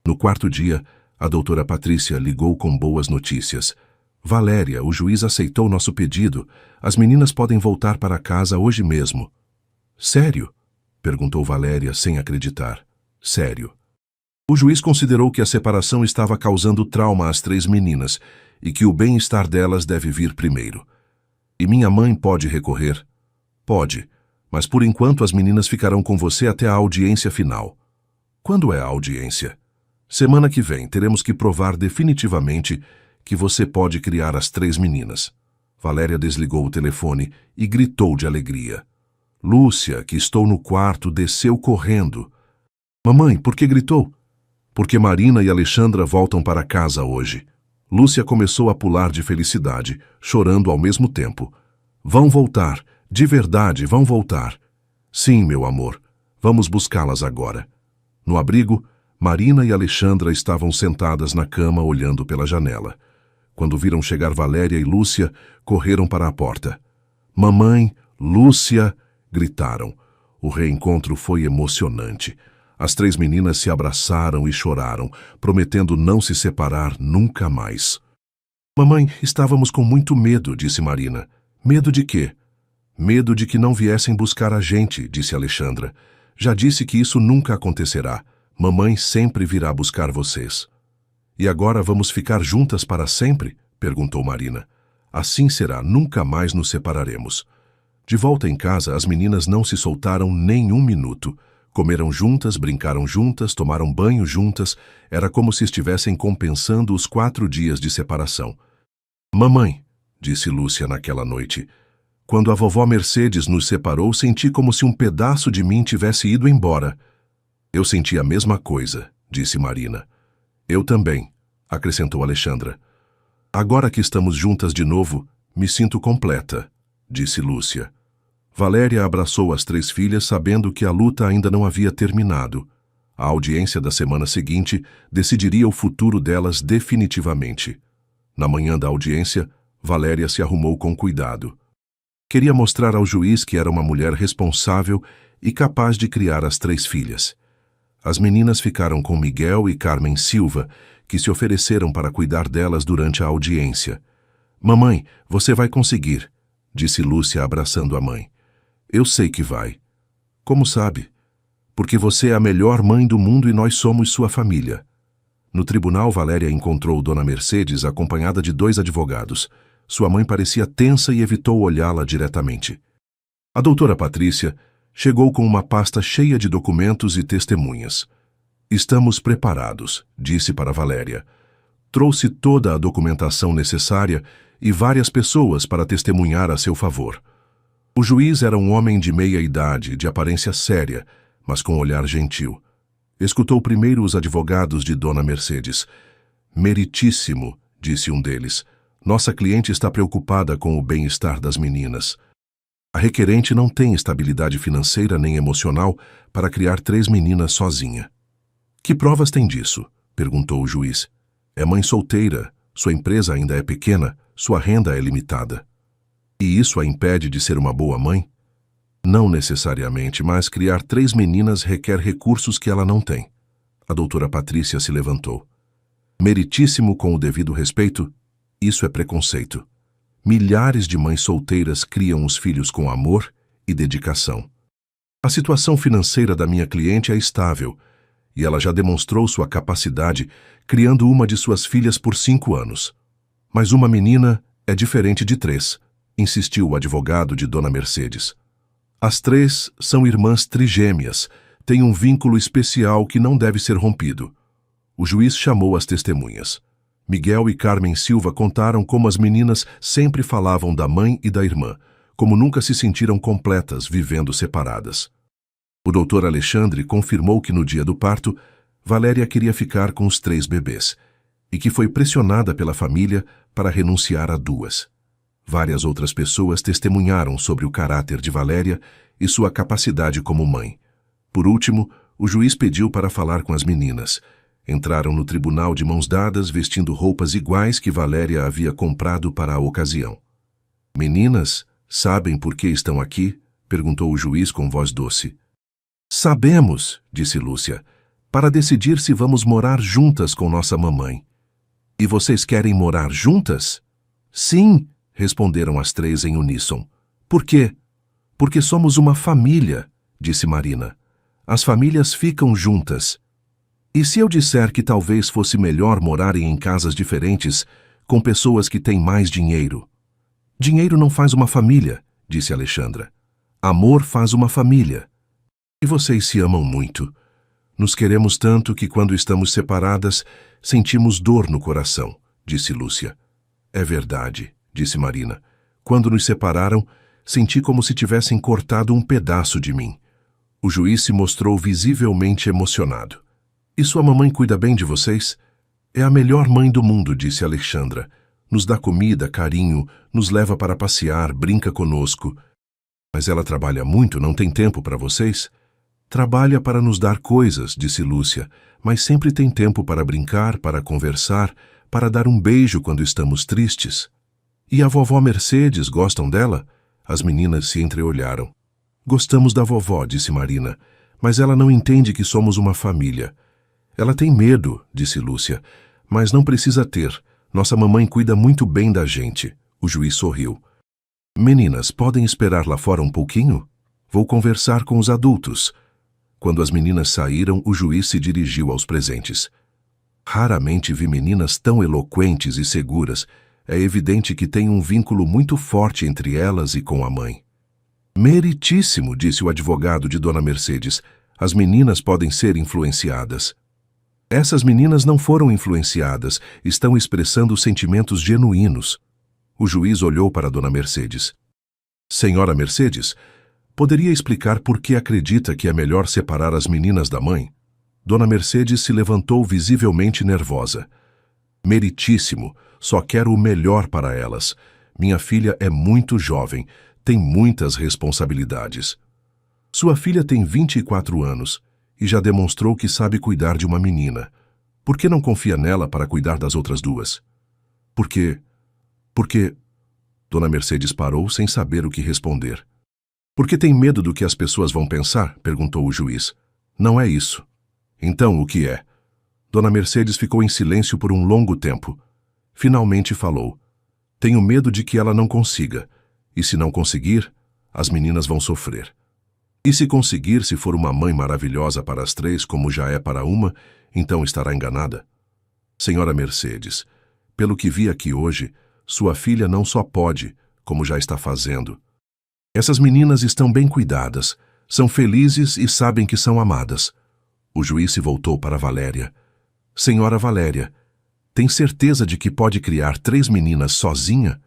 No quarto dia, a doutora Patrícia ligou com boas notícias. Valéria, o juiz aceitou nosso pedido. As meninas podem voltar para casa hoje mesmo. Sério? Perguntou Valéria sem acreditar. Sério. O juiz considerou que a separação estava causando trauma às 3 meninas e que o bem-estar delas deve vir primeiro. E minha mãe pode recorrer? Pode, mas por enquanto as meninas ficarão com você até a audiência final. Quando é a audiência? Semana que vem teremos que provar definitivamente que você pode criar as 3 meninas. Valéria desligou o telefone e gritou de alegria. Lúcia, que estou no quarto, desceu correndo. Mamãe, por que gritou? Porque Marina e Alexandra voltam para casa hoje. Lúcia começou a pular de felicidade, chorando ao mesmo tempo. Vão voltar, de verdade, vão voltar. Sim, meu amor, vamos buscá-las agora. No abrigo, Marina e Alexandra estavam sentadas na cama olhando pela janela. Quando viram chegar Valéria e Lúcia, correram para a porta. Mamãe, Lúcia, gritaram. O reencontro foi emocionante. As 3 meninas se abraçaram e choraram, prometendo não se separar nunca mais. Mamãe, estávamos com muito medo, disse Marina. Medo de quê? Medo de que não viessem buscar a gente, disse Alexandra. Já disse que isso nunca acontecerá. Mamãe sempre virá buscar vocês. E agora vamos ficar juntas para sempre? Perguntou Marina. Assim será, nunca mais nos separaremos. De volta em casa, as meninas não se soltaram nem um minuto. Comeram juntas, brincaram juntas, tomaram banho juntas. Era como se estivessem compensando os 4 dias de separação. Mamãe, disse Lúcia naquela noite, quando a vovó Mercedes nos separou, senti como se um pedaço de mim tivesse ido embora. Eu senti a mesma coisa, disse Marina. Eu também, acrescentou Alexandra. Agora que estamos juntas de novo, me sinto completa, disse Lúcia. Valéria abraçou as 3 filhas sabendo que a luta ainda não havia terminado. A audiência da semana seguinte decidiria o futuro delas definitivamente. Na manhã da audiência, Valéria se arrumou com cuidado. Queria mostrar ao juiz que era uma mulher responsável e capaz de criar as 3 filhas. As meninas ficaram com Miguel e Carmen Silva, que se ofereceram para cuidar delas durante a audiência. Mamãe, você vai conseguir, disse Lúcia abraçando a mãe. Eu sei que vai. Como sabe? Porque você é a melhor mãe do mundo e nós somos sua família. No tribunal, Valéria encontrou Dona Mercedes acompanhada de 2 advogados. Sua mãe parecia tensa e evitou olhá-la diretamente. A doutora Patrícia chegou com uma pasta cheia de documentos e testemunhas. Estamos preparados, disse para Valéria. Trouxe toda a documentação necessária e várias pessoas para testemunhar a seu favor. O juiz era um homem de meia idade, de aparência séria, mas com olhar gentil. Escutou primeiro os advogados de Dona Mercedes. Meritíssimo, disse um deles. Nossa cliente está preocupada com o bem-estar das meninas. A requerente não tem estabilidade financeira nem emocional para criar 3 meninas sozinha. Que provas tem disso? Perguntou o juiz. É mãe solteira, sua empresa ainda é pequena, sua renda é limitada. E isso a impede de ser uma boa mãe? Não necessariamente, mas criar 3 meninas requer recursos que ela não tem. A doutora Patrícia se levantou. Meritíssimo com o devido respeito? Isso é preconceito. Milhares de mães solteiras criam os filhos com amor e dedicação. A situação financeira da minha cliente é estável e ela já demonstrou sua capacidade criando uma de suas filhas por 5 anos. Mas uma menina é diferente de 3, insistiu o advogado de Dona Mercedes. As 3 são irmãs trigêmeas, têm um vínculo especial que não deve ser rompido. O juiz chamou as testemunhas. Miguel e Carmen Silva contaram como as meninas sempre falavam da mãe e da irmã, como nunca se sentiram completas vivendo separadas. O doutor Alexandre confirmou que no dia do parto, Valéria queria ficar com os 3 bebês e que foi pressionada pela família para renunciar a 2. Várias outras pessoas testemunharam sobre o caráter de Valéria e sua capacidade como mãe. Por último, o juiz pediu para falar com as meninas. Entraram no tribunal de mãos dadas, vestindo roupas iguais que Valéria havia comprado para a ocasião. "Meninas, sabem por que estão aqui?" perguntou o juiz com voz doce. "Sabemos", disse Lúcia, "para decidir se vamos morar juntas com nossa mamãe." "E vocês querem morar juntas?" "Sim", responderam as 3 em uníssono. "Por quê?" "Porque somos uma família", disse Marina. "As famílias ficam juntas." "E se eu disser que talvez fosse melhor morarem em casas diferentes, com pessoas que têm mais dinheiro?" "Dinheiro não faz uma família", disse Alexandra. "Amor faz uma família. E vocês se amam muito. Nos queremos tanto que quando estamos separadas, sentimos dor no coração", disse Lúcia. "É verdade", disse Marina. "Quando nos separaram, senti como se tivessem cortado um pedaço de mim." O juiz se mostrou visivelmente emocionado. "E sua mamãe cuida bem de vocês?" "É a melhor mãe do mundo", disse Alexandra. "Nos dá comida, carinho, nos leva para passear, brinca conosco." "Mas ela trabalha muito, não tem tempo para vocês?" "Trabalha para nos dar coisas", disse Lúcia, "mas sempre tem tempo para brincar, para conversar, para dar um beijo quando estamos tristes." "E a vovó Mercedes, gostam dela?" As meninas se entreolharam. "Gostamos da vovó", disse Marina, "mas ela não entende que somos uma família." "Ela tem medo", disse Lúcia, "mas não precisa ter. Nossa mamãe cuida muito bem da gente." O juiz sorriu. "Meninas, podem esperar lá fora um pouquinho? Vou conversar com os adultos." Quando as meninas saíram, o juiz se dirigiu aos presentes. "Raramente vi meninas tão eloquentes e seguras. É evidente que tem um vínculo muito forte entre elas e com a mãe." "Meritíssimo", disse o advogado de Dona Mercedes. "As meninas podem ser influenciadas." "Essas meninas não foram influenciadas, estão expressando sentimentos genuínos." O juiz olhou para Dona Mercedes. "Senhora Mercedes, poderia explicar por que acredita que é melhor separar as meninas da mãe?" Dona Mercedes se levantou visivelmente nervosa. "Meritíssimo, só quero o melhor para elas. Minha filha é muito jovem, tem muitas responsabilidades." "Sua filha tem 24 anos e já demonstrou que sabe cuidar de uma menina. Por que não confia nela para cuidar das outras 2? Porque... Dona Mercedes parou sem saber o que responder. "Porque tem medo do que as pessoas vão pensar?" perguntou o juiz. "Não é isso." "Então, o que é?" Dona Mercedes ficou em silêncio por um longo tempo. Finalmente falou. "Tenho medo de que ela não consiga. E se não conseguir, as meninas vão sofrer. E se conseguir, se for uma mãe maravilhosa para as 3, como já é para uma, então estará enganada." "Senhora Mercedes, pelo que vi aqui hoje, sua filha não só pode, como já está fazendo. Essas meninas estão bem cuidadas, são felizes e sabem que são amadas." O juiz se voltou para Valéria. "Senhora Valéria, tem certeza de que pode criar 3 meninas sozinha?"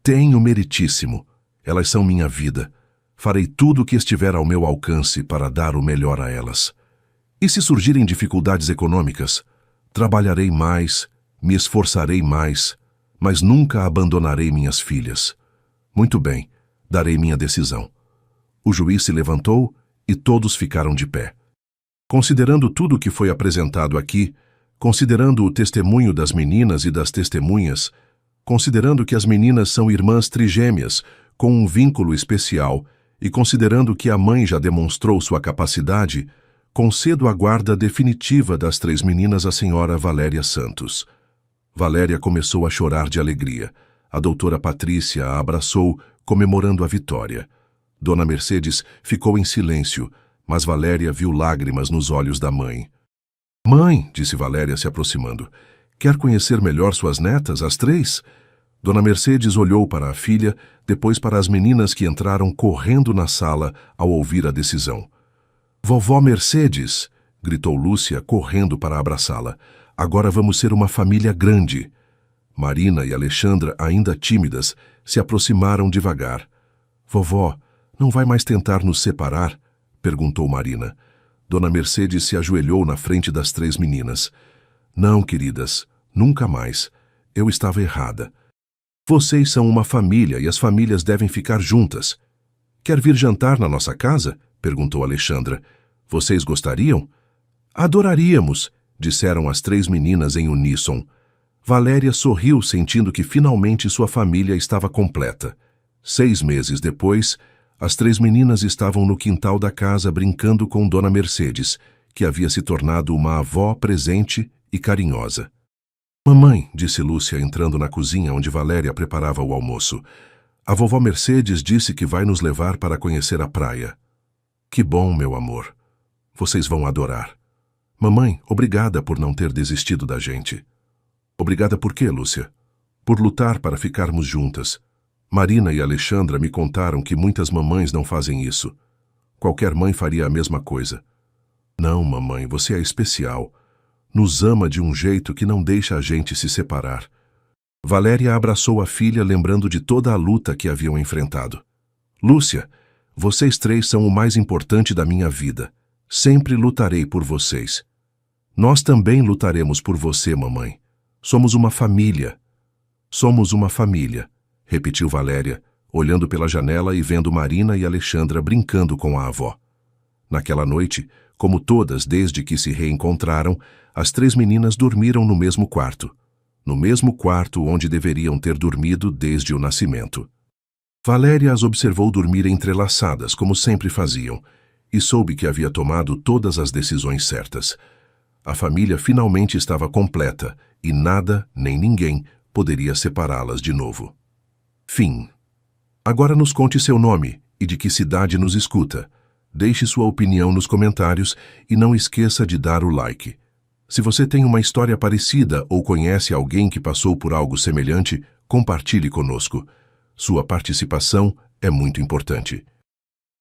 "Tenho, meritíssimo. Elas são minha vida. Farei tudo o que estiver ao meu alcance para dar o melhor a elas. E se surgirem dificuldades econômicas, trabalharei mais, me esforçarei mais, mas nunca abandonarei minhas filhas." "Muito bem, darei minha decisão." O juiz se levantou e todos ficaram de pé. Considerando tudo o que foi apresentado aqui, considerando o testemunho das meninas e das testemunhas, considerando que as meninas são irmãs trigêmeas, com um vínculo especial, e considerando que a mãe já demonstrou sua capacidade, concedo a guarda definitiva das 3 meninas à senhora Valéria Santos. Valéria começou a chorar de alegria. A doutora Patrícia a abraçou, comemorando a vitória. Dona Mercedes ficou em silêncio, mas Valéria viu lágrimas nos olhos da mãe. "Mãe", disse Valéria se aproximando, "quer conhecer melhor suas netas, as 3? Dona Mercedes olhou para a filha, depois para as meninas que entraram correndo na sala ao ouvir a decisão. Vovó Mercedes! Gritou Lúcia, correndo para abraçá-la. Agora vamos ser uma família grande. Marina e Alexandra, ainda tímidas, se aproximaram devagar. Vovó, não vai mais tentar nos separar? Perguntou Marina. Dona Mercedes se ajoelhou na frente das 3 meninas. Não, queridas, nunca mais. Eu estava errada. Vocês são uma família e as famílias devem ficar juntas. Quer vir jantar na nossa casa? Perguntou Alexandra. Vocês gostariam? Adoraríamos, disseram as 3 meninas em uníssono. Valéria sorriu, sentindo que finalmente sua família estava completa. 6 meses depois, as 3 meninas estavam no quintal da casa brincando com Dona Mercedes, que havia se tornado uma avó presente e carinhosa. Mamãe, disse Lúcia entrando na cozinha onde Valéria preparava o almoço, a vovó Mercedes disse que vai nos levar para conhecer a praia. Que bom, meu amor. Vocês vão adorar. Mamãe, obrigada por não ter desistido da gente. Obrigada por quê, Lúcia? Por lutar para ficarmos juntas. Marina e Alexandra me contaram que muitas mamães não fazem isso. Qualquer mãe faria a mesma coisa. Não, mamãe, você é especial. Nos ama de um jeito que não deixa a gente se separar. Valéria abraçou a filha, lembrando de toda a luta que haviam enfrentado. Lúcia, vocês 3 são o mais importante da minha vida. Sempre lutarei por vocês. Nós também lutaremos por você, mamãe. Somos uma família. Somos uma família, repetiu Valéria, olhando pela janela e vendo Marina e Alexandra brincando com a avó. Naquela noite, como todas desde que se reencontraram, as 3 meninas dormiram no mesmo quarto. No mesmo quarto onde deveriam ter dormido desde o nascimento. Valéria as observou dormir entrelaçadas, como sempre faziam, e soube que havia tomado todas as decisões certas. A família finalmente estava completa, e nada, nem ninguém, poderia separá-las de novo. Fim. Agora nos conte seu nome e de que cidade nos escuta. Deixe sua opinião nos comentários e não esqueça de dar o like. Se você tem uma história parecida ou conhece alguém que passou por algo semelhante, compartilhe conosco. Sua participação é muito importante.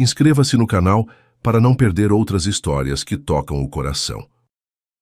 Inscreva-se no canal para não perder outras histórias que tocam o coração.